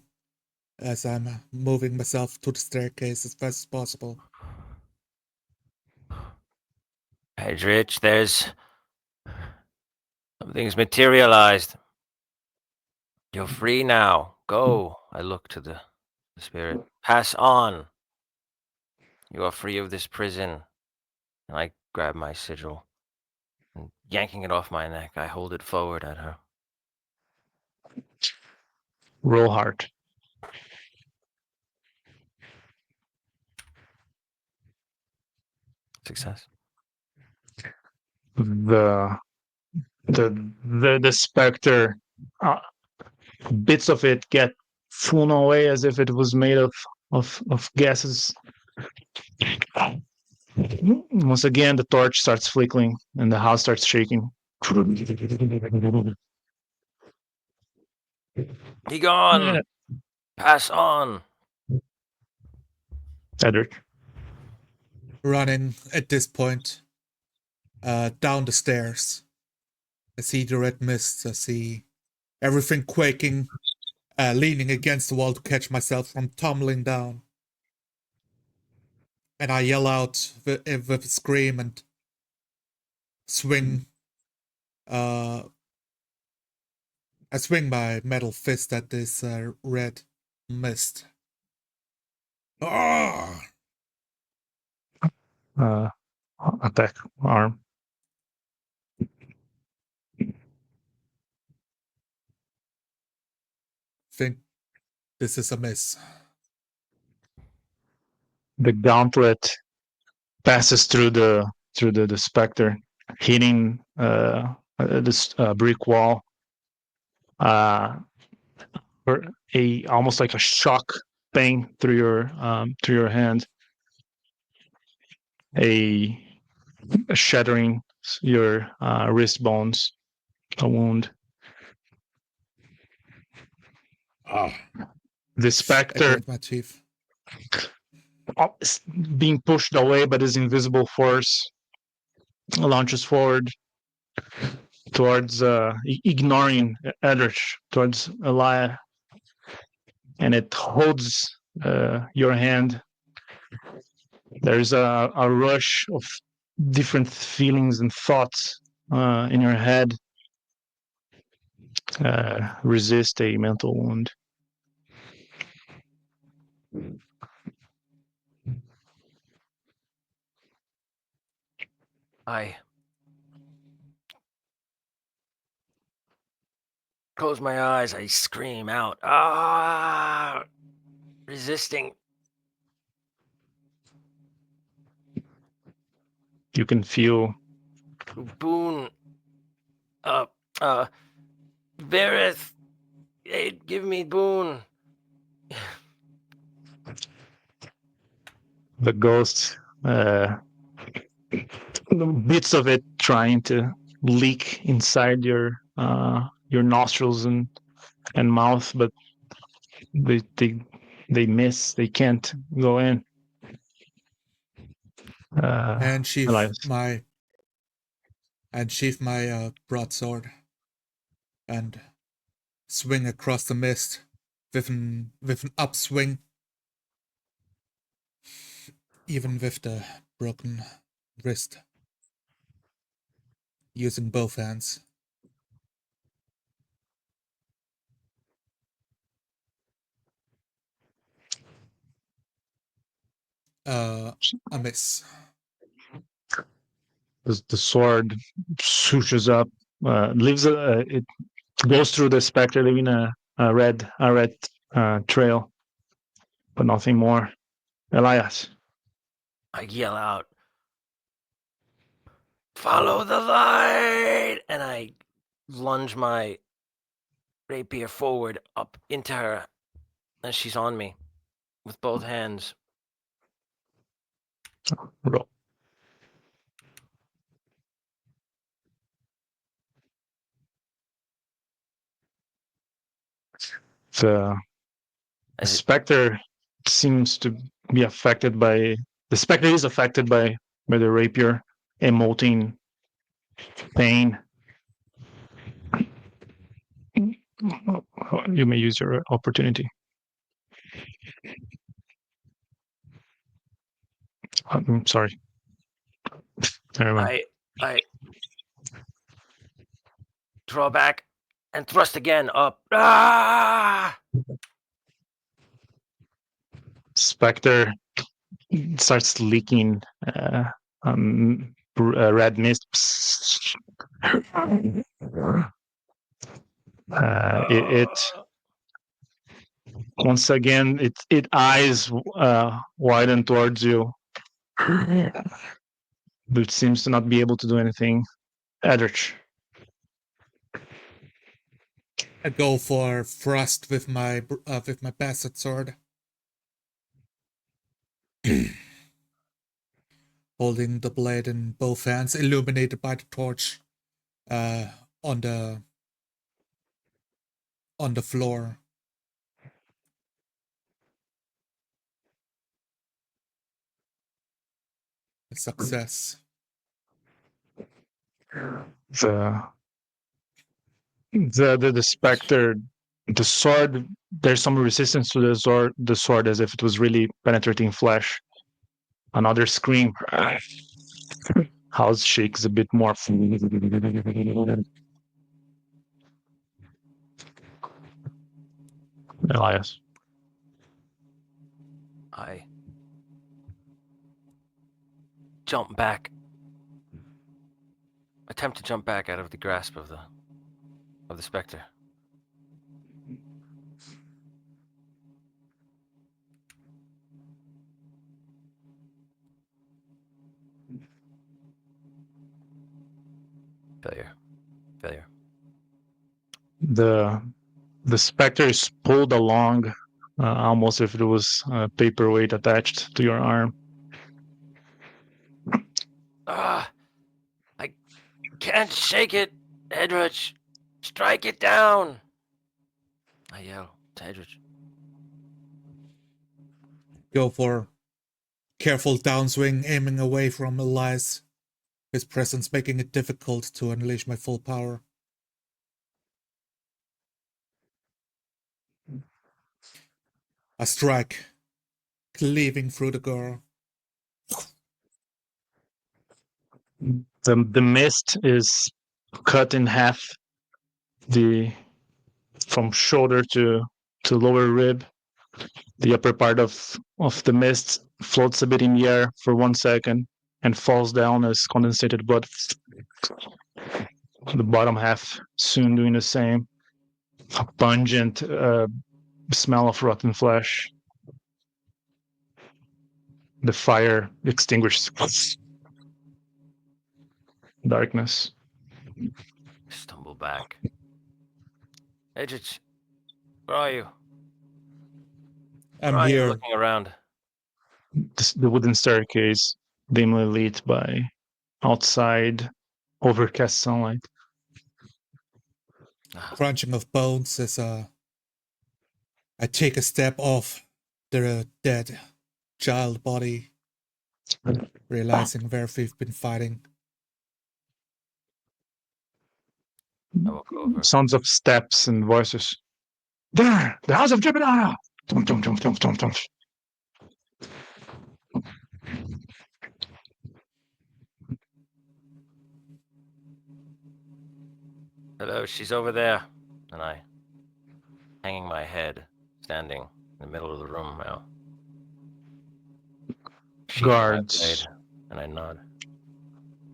as I'm moving myself to the staircase as fast as possible. Edrich, there's something's materialized. You're free now. Go. I look to the spirit. Pass on. You are free of this prison. And I grab my sigil and yanking it off my neck, I hold it forward at her. Roll hard. Success. The specter, bits of it get flown away as if it was made of gases. Once again, the torch starts flickering and the house starts shaking. Be gone! Pass on! Edric. Running at this point down the stairs. I see the red mist. I see everything quaking, leaning against the wall to catch myself from tumbling down. And I yell out with a scream and swing. I swing my metal fist at this red mist. Ah! Attack arm. Think this is a miss. The gauntlet passes through the specter, hitting this brick wall. Or almost like a shock pain through your hand. A shattering your wrist bones. A wound. The I specter grit my teeth. being pushed away by this invisible force launches forward towards ignoring Edrich, towards Elia, and it holds your hand. There's a rush of different feelings and thoughts in your head. Resist a mental wound. I close my eyes. I scream out, "Ah!" Resisting. You can feel Boon. Verith. Hey, give me boon. the ghost, bits of it trying to leak inside your nostrils and mouth, but they miss. They can't go in. And sheath Elias. my broadsword and swing across the mist with an upswing, even with the broken wrist, using both hands. A miss. The sword swooshes up, leaves it goes through the specter, leaving a red trail, but nothing more. Elias. I yell out, "Follow the light!" And I lunge my rapier forward up into her as she's on me with both hands. Roll. The specter seems to be affected by the specter is affected by the rapier, emoting pain. You may use your opportunity. I'm sorry. Never mind. I draw back and thrust again up. Ah! Spectre starts leaking red mist. It once again it eyes widen towards you, but seems to not be able to do anything. Edrich. I go for thrust with my bastard sword. Holding the blade in both hands, illuminated by the torch on the floor. A success. The specter, the sword, there's some resistance to the sword as if it was really penetrating flesh. Another scream. House shakes a bit more. Elias. I jump back. Attempt to jump back out of the grasp of the specter. Failure. The specter is pulled along, almost if it was a paperweight attached to your arm. I can't shake it, Edrich. Strike it down. I yell to Edrich. Go for careful downswing, aiming away from Elias. His presence making it difficult to unleash my full power. A strike, cleaving through the girl. The mist is cut in half, from shoulder to lower rib. The upper part of the mist floats a bit in the air for 1 second and falls down as condensated blood. The bottom half soon doing the same. A pungent smell of rotten flesh. The fire extinguishes. Darkness. Stumble back. Edrich, where are you? I'm Where are you here. looking around? The wooden staircase, dimly lit by outside overcast sunlight. Crunching of bones as I take a step off the dead child body, realizing where we've been fighting. I walk over. Sounds of steps and voices. There! The House of Jebediah! Tum, tum, tum, tum, tum, tum. Hello, she's over there. And I, hanging my head, standing in the middle of the room now. Guards. My blade, and I nod.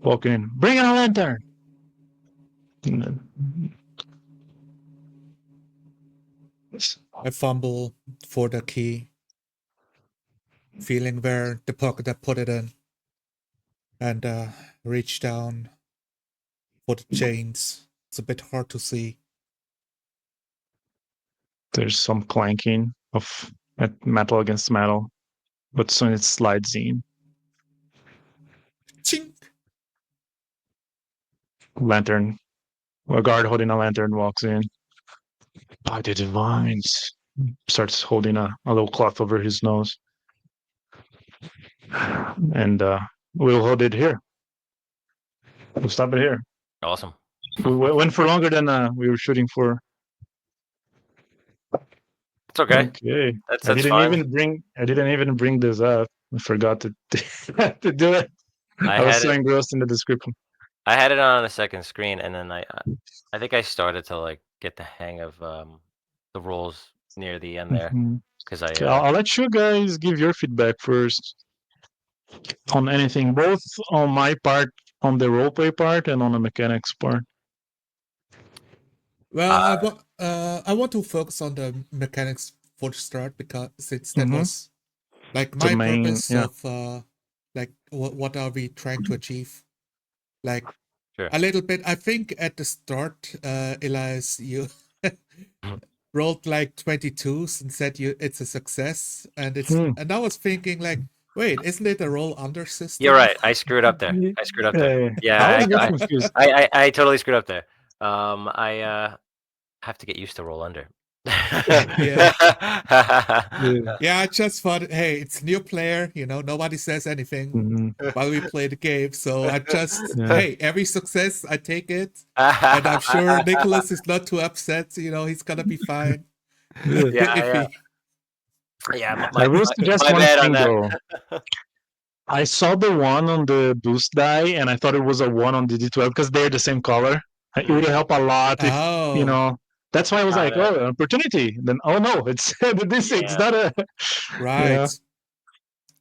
Walking in. Bring in a lantern! I fumble for the key, feeling where the pocket I put it in, and reach down for the chains. It's a bit hard to see. There's some clanking of metal against metal, but soon it slides in. Chink! Lantern. A guard holding a lantern walks in. By the divines. Starts holding a little cloth over his nose. And we'll hold it here. We'll stop it here. Awesome. We went for longer than we were shooting for. It's okay. Okay. That's I didn't fine. even bring this up. I forgot to to do it. I was so engrossed in the description. I had it on a second screen, and then I think I started to like get the hang of the rolls near the end there because I'll let you guys give your feedback first on anything, both on my part on the roleplay part and on the mechanics part? Well, I want to focus on the mechanics for the start because since that Mm-hmm. was like The my main, purpose yeah. of like what are we trying to achieve? Like Sure. a little bit. I think at the start, Elias, you rolled like 22s and said it's a success, and Hmm. I was thinking like, wait, isn't it a roll under You're system? right. I screwed up there. I screwed up there. I Yeah, was a bit confused. I totally screwed up there. I have to get used to roll under. Yeah. Yeah. Yeah, I just thought, hey, it's new player, nobody says anything Mhm. while we play the game. So I just, Yeah. hey, every success, I take it. And I'm sure Nicholas is not too upset. He's gonna be fine. Yeah. If he, Yeah, I will suggest my one bad on thing that. though. I saw the one on the boost die, and I thought it was a one on the D12 because they're the same color. It would help a lot if you oh, know. That's why I was like, Got it. "Oh, opportunity." Then, oh no, it's the D6, Yeah, not a. Yeah. right. yeah.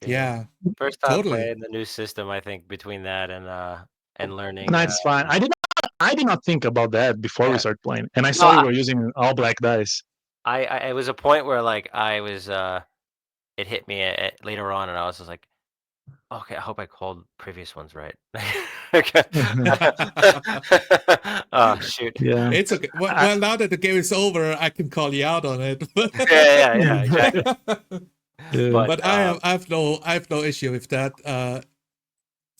Yeah, First time totally. playing the new system, I think between that and learning. No, it's fine. I did not think about that before we Yeah. started playing, and I No, saw you were using all black dice. it was a point where like I was it hit me later on, and I was just like, okay, I hope I called previous ones right. Okay. Oh shoot. Yeah. It's okay. Well, I, well, now that the game is over, I can call you out on it. Yeah, exactly. yeah. But But I have no issue with that.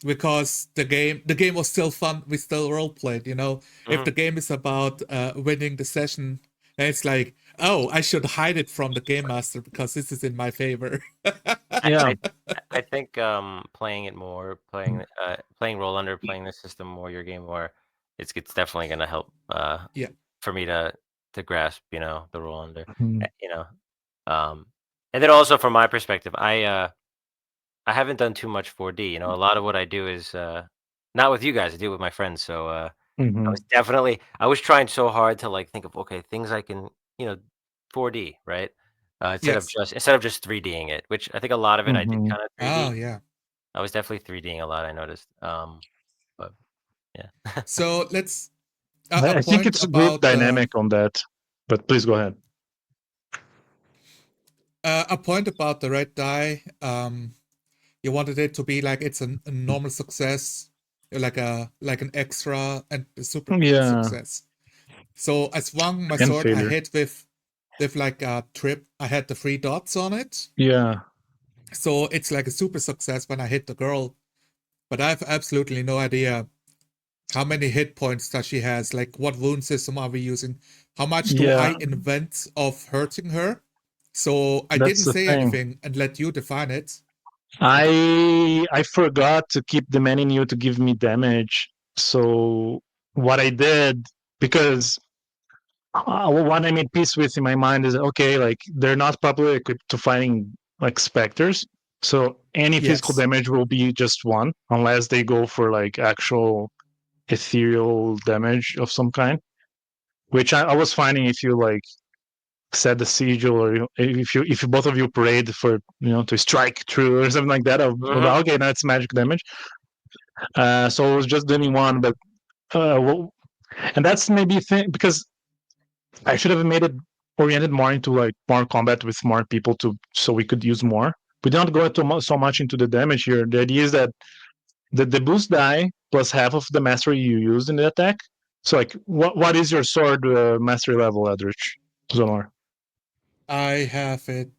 Because the game was still fun. We still role played. If mhm. the game is about winning the session, and it's like, oh, I should hide it from the game master because this is in my favor. I, Yeah. I I think playing it more, playing roll under, playing the system more, your game more, it's definitely gonna help Yeah. for me to grasp, the roll under. Mhm. You know. And then also from my perspective, I haven't done too much 4D. A lot of what I do is not with you guys, I do it with my friends. So Mhm. I was trying so hard to like think of okay, things I can, you know, 4D, right? Yes. Instead of just 3Ding it, which I think a lot of it I did Mhm. kind of Oh 3D. yeah. I was definitely 3Ding a lot, I noticed. But yeah. So let's a I think point it's a group about dynamic on that, but please go ahead. the red die. You wanted it to be like it's a normal success, like an extra and a super Yeah, success. So I swung my and sword. I failure. hit with like a trip. I had the 3 dots on it, Yeah, so it's like a super success when I hit the girl. But I have absolutely no idea how many hit points that she has. Like what wound system are we using? How much do yeah, I invent of hurting her? So I that's didn't the say thing. anything and let you define it. I forgot to keep the menu to give me damage. So what I did, because what I made peace with in my mind is okay, like they're not properly equipped to fighting like specters. So any physical Yes. damage will be just one, unless they go for like actual ethereal damage of some kind. Which I was finding if you like set the sigil or if you both of you prayed for to strike true or something like that. Mhm. Okay, that's magic damage. So I was just doing one, but well, and that's maybe thing because I should have made it oriented more into like more combat with more people to so we could use more. We don't go so much into the damage here. The idea is that the boost die plus half of the mastery you use in the attack. So like, what is your sword mastery level, Edrich Zonor? I have it.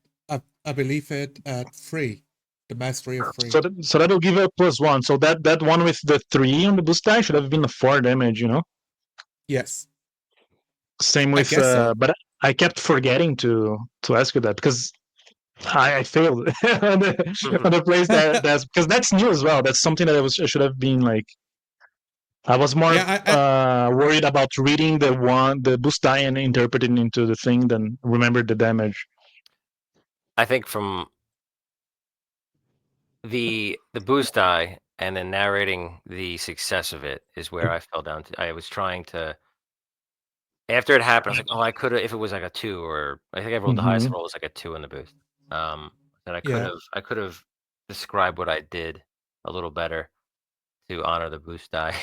I believe it at 3. The mastery of 3. So that'll give it a +1. So that one with the 3 on the boost die should have been a 4 damage. Yes. Same I with, guess so. but I kept forgetting to ask you that because I failed on the place that's because that's new as well. That's something that I should have been like. I was more Yeah, I worried about reading the boost die and interpreting into the thing than remember the damage. I think from the boost die and then narrating the success of it is where I fell down to. I was trying to after it happened, I was like, oh, I could have if it was like a 2 or I think I rolled the highest Hmm. roll was like a 2 in the boost. That yeah. I could have described what I did a little better. to honor the boost die.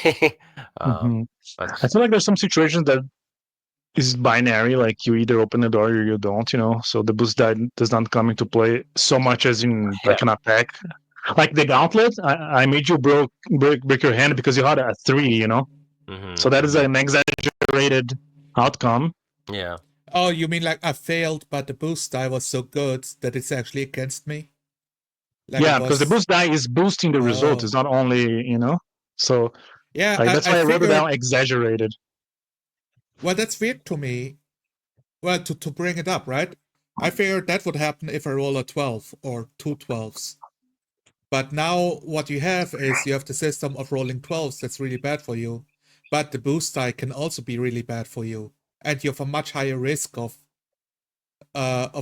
Mhm. But I feel like there's some situations that is binary, like you either open the door or you don't, So the boost die does not come into play so much as in like an attack. Like the gauntlet, I made you break your hand because you had a 3, So that is an exaggerated outcome. yeah. Oh, you mean like I failed, but the boost die was so good that it's actually against me? Like it Yeah, because the was. boost die is boosting the result. It's Oh. not only, So Yeah, like that's I why I wrote it down figured. exaggerated. Well, that's weird to me. Well, to bring it up, right? I figured that would happen if I roll a 12 or two 12s. But now what you have is you have the system of rolling 12s that's really bad for you. But the boost die can also be really bad for you. And you have a much higher risk of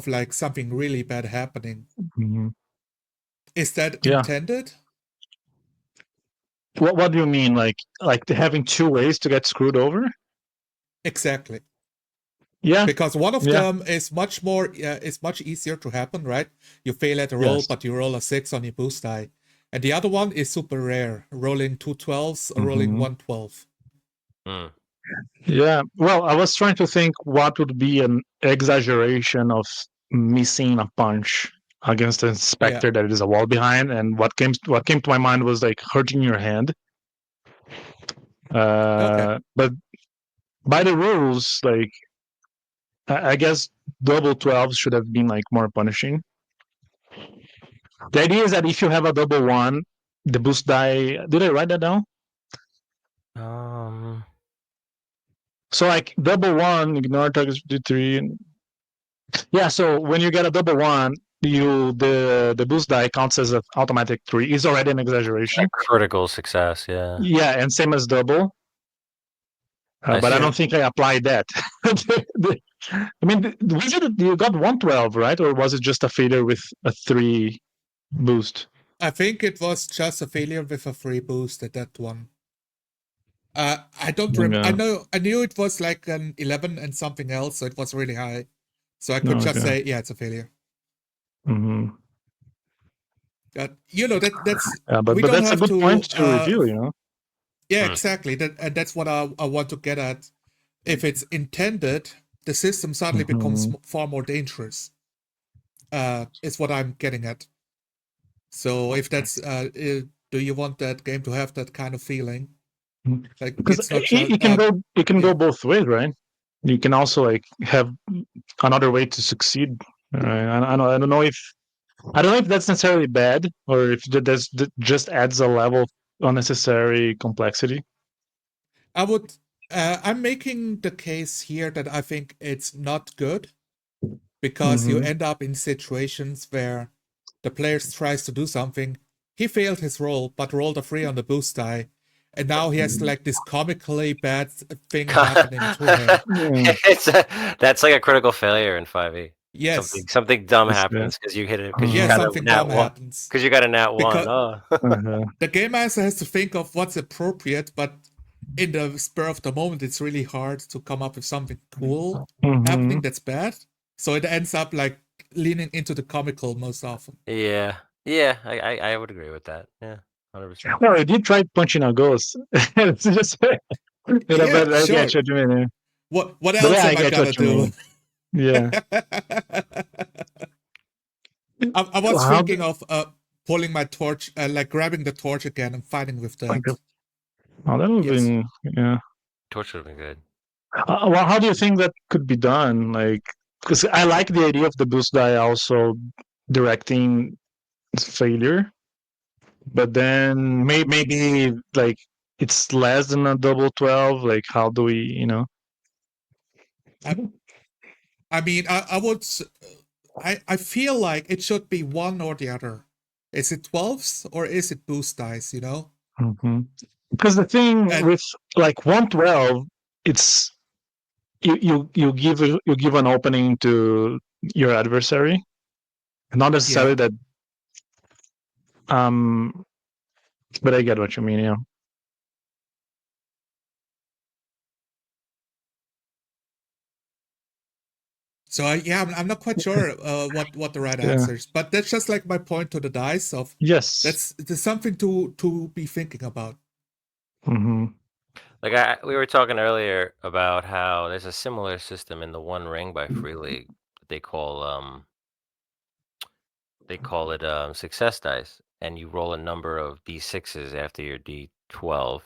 like something really bad happening. Mhm. Is that Yeah. intended? What do you mean? Like having two ways to get screwed over? Exactly. Yeah. Because one of Yeah. them is much more is much easier to happen, right? You fail at a roll, Yes. but you roll a 6 on your boost die. And the other one is super rare, rolling two 12s or rolling Mhm. one 12. Mm. Yeah. Well, I was trying to think what would be an exaggeration of missing a punch against a Yeah. specter that is a wall behind, and what came to my mind was like hurting your hand. Okay. But by the rules, like I guess double 12s should have been like more punishing. The idea is that if you have a double one, the boost die. Did I write that down? Um. So like double one, ignore targets 53. Yeah, so when you get a double one, the boost die counts as an automatic 3. It's already an A exaggeration. critical success. Yeah. Yeah, and same as double. I But I see. don't think I applied that. I mean, was it you got 112, right? Or was it just a failure with a 3 boost? I think it was just a failure with a free boost at that one. I don't remember. Yeah. I knew it was like an 11 and something else, so it was really high. So I could just Okay. say, yeah, it's a failure. Mm-hmm. That's But we don't that's a have good point to. to review. Yeah, Hmm. exactly. And that's what I want to get at. If it's intended, the system suddenly becomes Mm-hmm. far more dangerous. Is what I'm getting at. So if that's do you want that game to have that kind of feeling? Like Because it's not just it can go yeah. both ways, right? You can also like have another way to succeed. I don't know if that's necessarily bad or if that just adds a level of unnecessary complexity. I would I'm making the case here that I think it's not good because you Mm-hmm. end up in situations where the player tries to do something. He failed his roll, but rolled a 3 on the boost die. And now he has like this comically bad thing happening to him. Yeah, That's like a critical failure in 5e. Yes. Something dumb that's bad. happens because you hit it because you Yeah, Uh-huh. got a something nat dumb one happens. because you got a nat one. Because Oh. Uh-huh. the game master has to think of what's appropriate, but in the spur of the moment, it's really hard to come up with something cool Mm-hmm. happening that's bad. So it ends up like leaning into the comical most often. Yeah. Yeah. I would agree with that. Yeah. 100%. Well, I did try punching a ghost. It's just, Yeah, but I get sure. what you mean. Yeah. What But else yeah, I am I get gonna what you do? mean. Yeah. I was How? thinking of pulling my torch, like grabbing the torch again and fighting with that. Oh, that would have Yes. been, yeah. Torch would have been good. Well, how do you think that could be done? Like, because I like the idea of the boost die also directing failure, but then maybe like it's less than a double 12. Like, how do we? I, I mean, I would. I feel like it should be one or the other. Is it 12s or is it boost dice? Mhm. Because the thing And with like 112, it's you give an opening to your adversary, not yeah. necessarily that. Um, but I get what you mean. Yeah. So yeah, I'm not quite sure what the right Yeah. answer is, but that's just like my point to the dice of Yes. there's something to be thinking about. Mm-hmm. Like we were talking earlier about how there's a similar system in the One Ring by Free League. They call it success dice, and you roll a number of d6s after your d12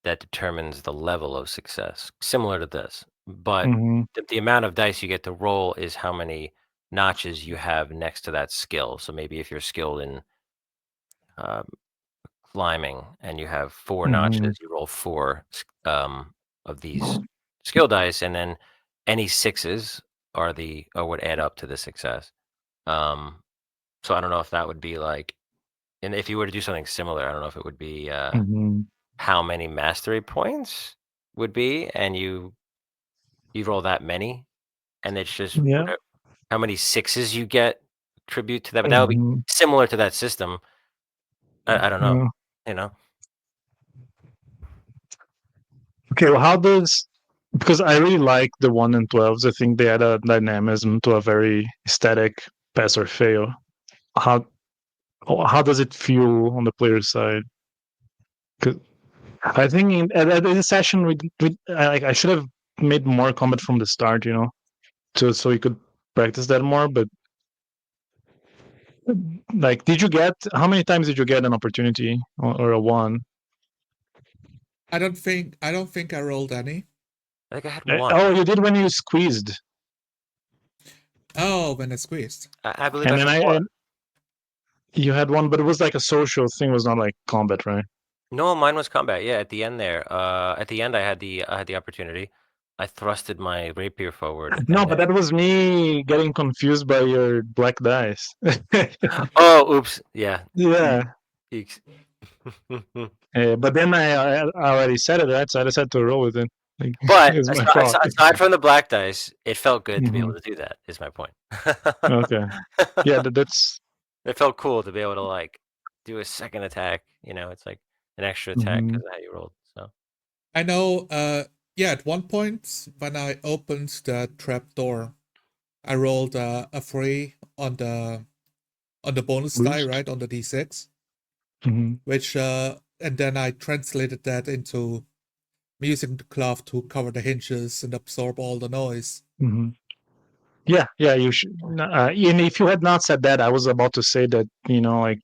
that determines the level of success, similar to this. But Mm-hmm. the amount of dice you get to roll is how many notches you have next to that skill. So maybe if you're skilled in um, climbing and you have 4 Mm-hmm. notches, you roll 4 of these skill dice, and then any 6s are would add up to the success. Um, so I don't know if that would be like, and if you were to do something similar, I don't know if it would be Mm-hmm. how many mastery points would be, and you roll that many, and it's just Yeah. whatever, how many 6s you get tribute to that. But that would be Mm-hmm. similar to that system. I don't know, Yeah. you know. Okay, well, how does because I really like the 1 and 12s. I think they add a dynamism to a very static pass or fail. How how does it feel on the player side? 'Cause I think at the session I should have made more combat from the start, so you could practice that more. But like, did you get how many times did you get an opportunity or a one? I don't think I rolled any. I think I had one. Oh, you did when you squeezed, Oh, when I squeezed. I believe I and then had one. you had one, but it was like a social thing. It was not like combat, right? No, mine was combat. Yeah, at the end there. At the end, I had the opportunity. I thrusted my rapier forward, No, and but then that was me getting confused by your black dice. oh, oops, yeah. Yeah, Eeks. but then I already said it, right? So I just had to roll with it. Like, But it's my fault. aside from the black dice, it felt good to be Hmm. able to do that. Is my point. Okay. Yeah, that's. It felt cool to be able to like do a second attack. It's like an extra attack Hmm. because of how you rolled. So I know. Yeah. At one point, when I opened the trap door, I rolled a 3 on the bonus die, Boost. right, on the d6, Hmm. which and then I translated that into me using the cloth to cover the hinges and absorb all the noise. Hmm. Yeah, yeah. You should. And if you had not said that, I was about to say that like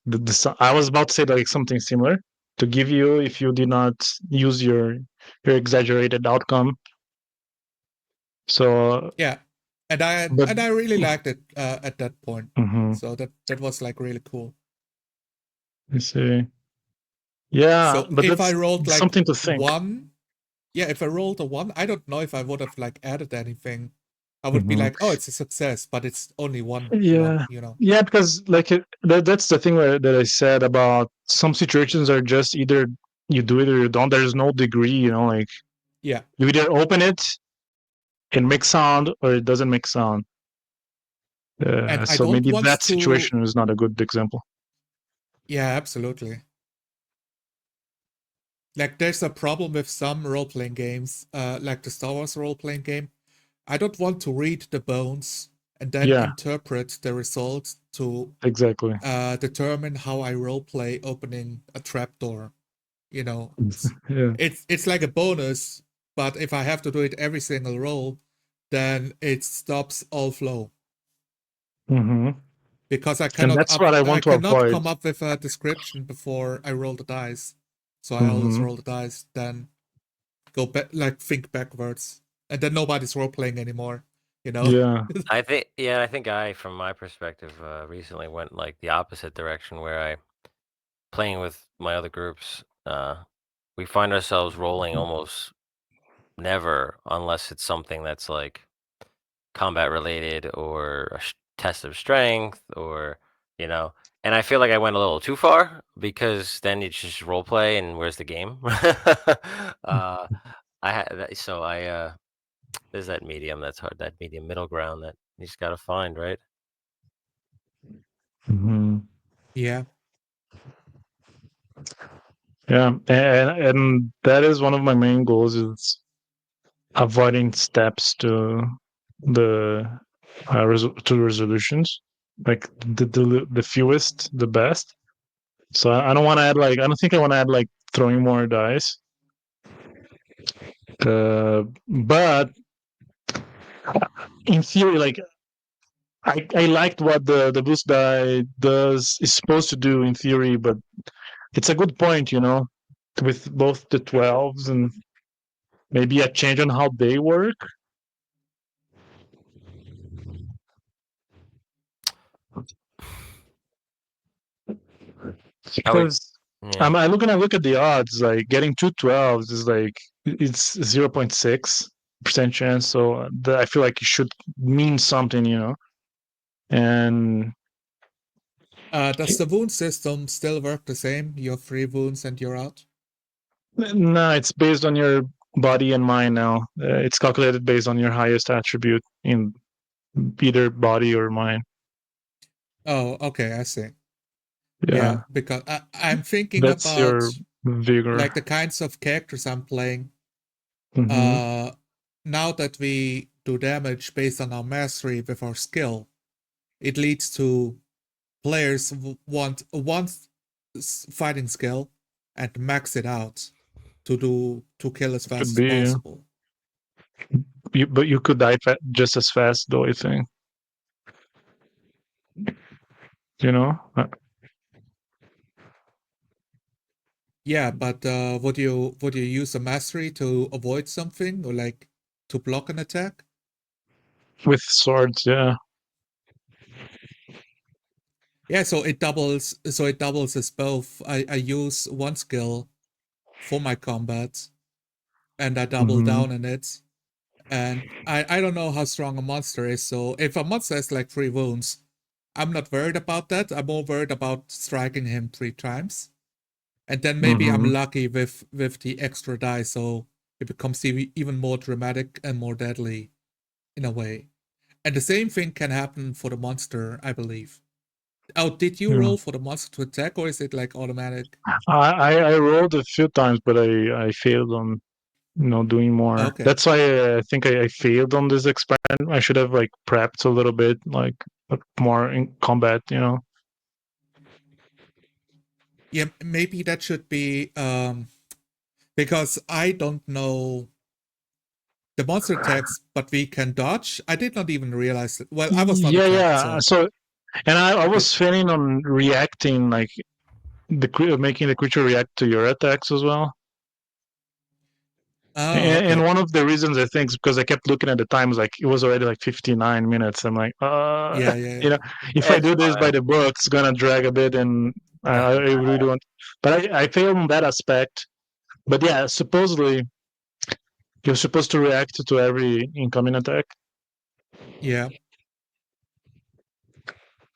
I was about to say like something similar to give you if you did not use your exaggerated outcome. So, Yeah, but and I really liked it at that point. mhm, So that was like really cool. I see. Yeah, So but if I that's rolled like something to think. 1, yeah, if I rolled a 1, I don't know if I would have like added anything. I would be Hmm. like, oh, it's a success, but it's only one, Yeah, you know. yeah, because like that's the thing that I said about some situations are just either you do it or you don't. There's no degree, like Yeah, you either open it and make sound or it doesn't make sound. and I So don't maybe want that to. situation is not a good example. Yeah, absolutely. Like, there's a problem with some role playing games, like the Star Wars role playing game. I don't want to read the bones and then Yeah, interpret the results to exactly. determine how I role play opening a trapdoor. You know, Yeah. it's like a bonus, but if I have to do it every single roll, then it stops all flow Hmm. because And that's what I I want to cannot avoid. come up with a description before I roll the dice. So I always Hmm. roll the dice, then go back, like think backwards, and then nobody's role playing anymore. You know? Yeah. I think I, from my perspective, recently went like the opposite direction where I playing with my other groups. We find ourselves rolling almost never unless it's something that's like combat related or a test of strength or you know and I feel like I went a little too far because then it's just role play and where's the game. I had so I there's that medium that's hard, that medium middle ground that you just got to find, right? Hmm. Yeah. Yeah, and that is one of my main goals is avoiding steps to the to resolutions, like the fewest, the best. So I don't want to add like I don't think I want to add like throwing more dice. But in theory, like I liked what the boost die is supposed to do in theory, but it's a good point, with both the 12s and maybe a change on how they work. Because Yeah. I look at the odds, like getting two 12s is like it's 0.6% chance. So I feel like it should mean something. And Does the wound system still work the same? You have 3 wounds and you're out? no, it's based on your body and mind now. It's calculated based on your highest attribute in either body or mind. Oh, okay, I see. Yeah, Yeah, because I'm thinking that's your about vigor. like the kinds of characters I'm playing. Hmm. Now that we do damage based on our mastery with our skill, it leads to players want one fighting skill and max it out to kill as Could fast as be, possible. but you could die just as fast, though. I think you know. Yeah, but would you use a mastery to avoid something or like to block an attack? With swords, yeah. Yeah, so it doubles. So it doubles as both. I use one skill for my combat, and I double Hmm. down on it. And I don't know how strong a monster is. So if a monster has like 3 wounds, I'm not worried about that. I'm more worried about striking him 3 times, and then maybe I'm Hmm. lucky with the extra die, so it becomes even more dramatic and more deadly in a way. And the same thing can happen for the monster, I believe. Oh, did you Yeah. roll for the monster to attack, or is it like automatic? I rolled a few times, but I failed on doing more. Okay. That's why I think I failed on this experiment. I should have like prepped a little bit, like more in combat. Yeah, maybe that should be because I don't know the monster attacks, but we can dodge. I did not even realize it. Well, I was not Yeah, attacked, yeah. so So, and I it, was failing on reacting, like making the creature react to your attacks as well. oh, And okay. one of the reasons I think is because I kept looking at the times, like it was already like 59 minutes. I'm like, Yeah, yeah, you yeah. know, if I It's do this by fine. the book, it's gonna drag a bit, and I really don't. But I failed on that aspect. But yeah, supposedly you're supposed to react to every incoming attack. Yeah,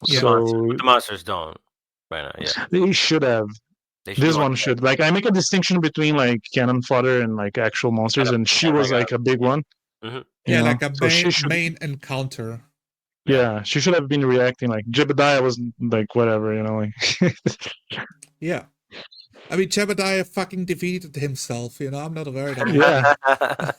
The yeah. monster, So but the monsters don't right now. Yeah, they should have. you This want one should. Like I make a distinction between like cannon fodder and like actual monsters, and she kind of was like like a big one. hmm Yeah, like a So she should. main encounter. yeah. Yeah, she should have been reacting. Like Jebediah was like whatever. Like Yeah. I mean, Jebediah fucking defeated himself, I'm not worried about yeah, that.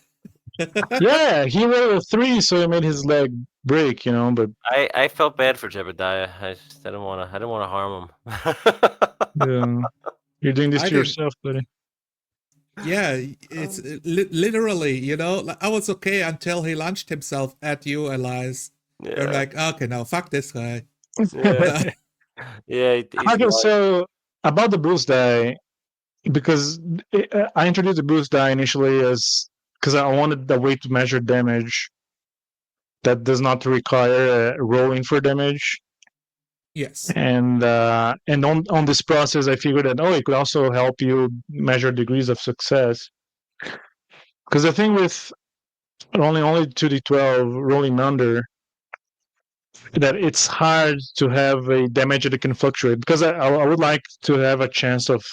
yeah. He rolled a 3, so he made his leg break. But I felt bad for Jebediah. I didn't want to harm him. yeah, you're doing this I to didn't. yourself, buddy. Yeah, it's literally, like, I was okay until he launched himself at you, Elias. I'm Yeah, like, okay, now fuck this guy. yeah, Uh, yeah. He's Okay, lying. so about the boost die, because I introduced the boost die initially as because I wanted a way to measure damage that does not require rolling for damage. yes. And on this process, I figured that it could also help you measure degrees of success. Because the thing with rolling only 2d12, rolling under, that it's hard to have a damage that can fluctuate. Because I would like to have a chance of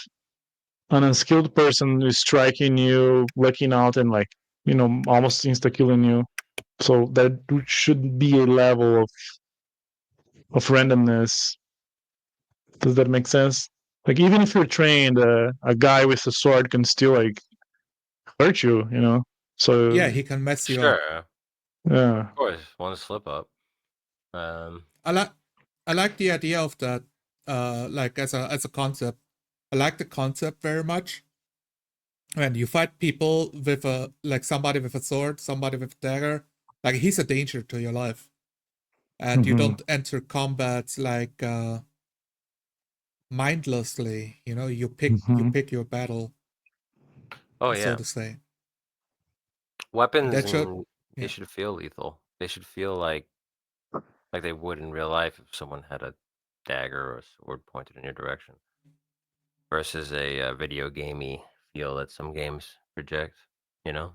an unskilled person who's striking you, looking out, and like almost insta killing you. So that should be a level of randomness. Does that make sense? Like even if you're trained, a guy with a sword can still like hurt you. Yeah, So he can mess you up. Sure, yeah, of course. Want to slip up. Um, I like I like the idea of that like as a concept. I like the concept very much. When you fight people with somebody with a sword, somebody with a dagger, like he's a danger to your life. And you Mhm. don't enter combat like mindlessly, you Mhm. pick your battle, Oh so yeah, to say. weapons That should and they yeah. should feel lethal. They should feel like they would in real life if someone had a dagger or a sword pointed in your direction, versus a video gamey feel that some games project. You know.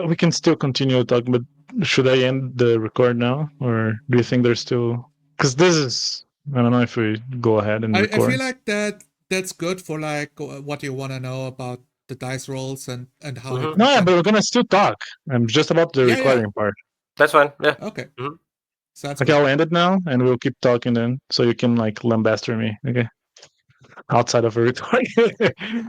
We can still continue talking, but should I end the record now, or do you think there's still? Because this is, I don't know if we go ahead and I feel record. like that's good for like what you want to know about the dice rolls and how Mhm. No, yeah, and but we're gonna still talk. I'm just about the yeah, recording part. That's fine. Yeah. okay, Mhm. sounds Okay, good. I'll end it now, and we'll keep talking then, so you can like lambaster me. Okay, outside of a recording.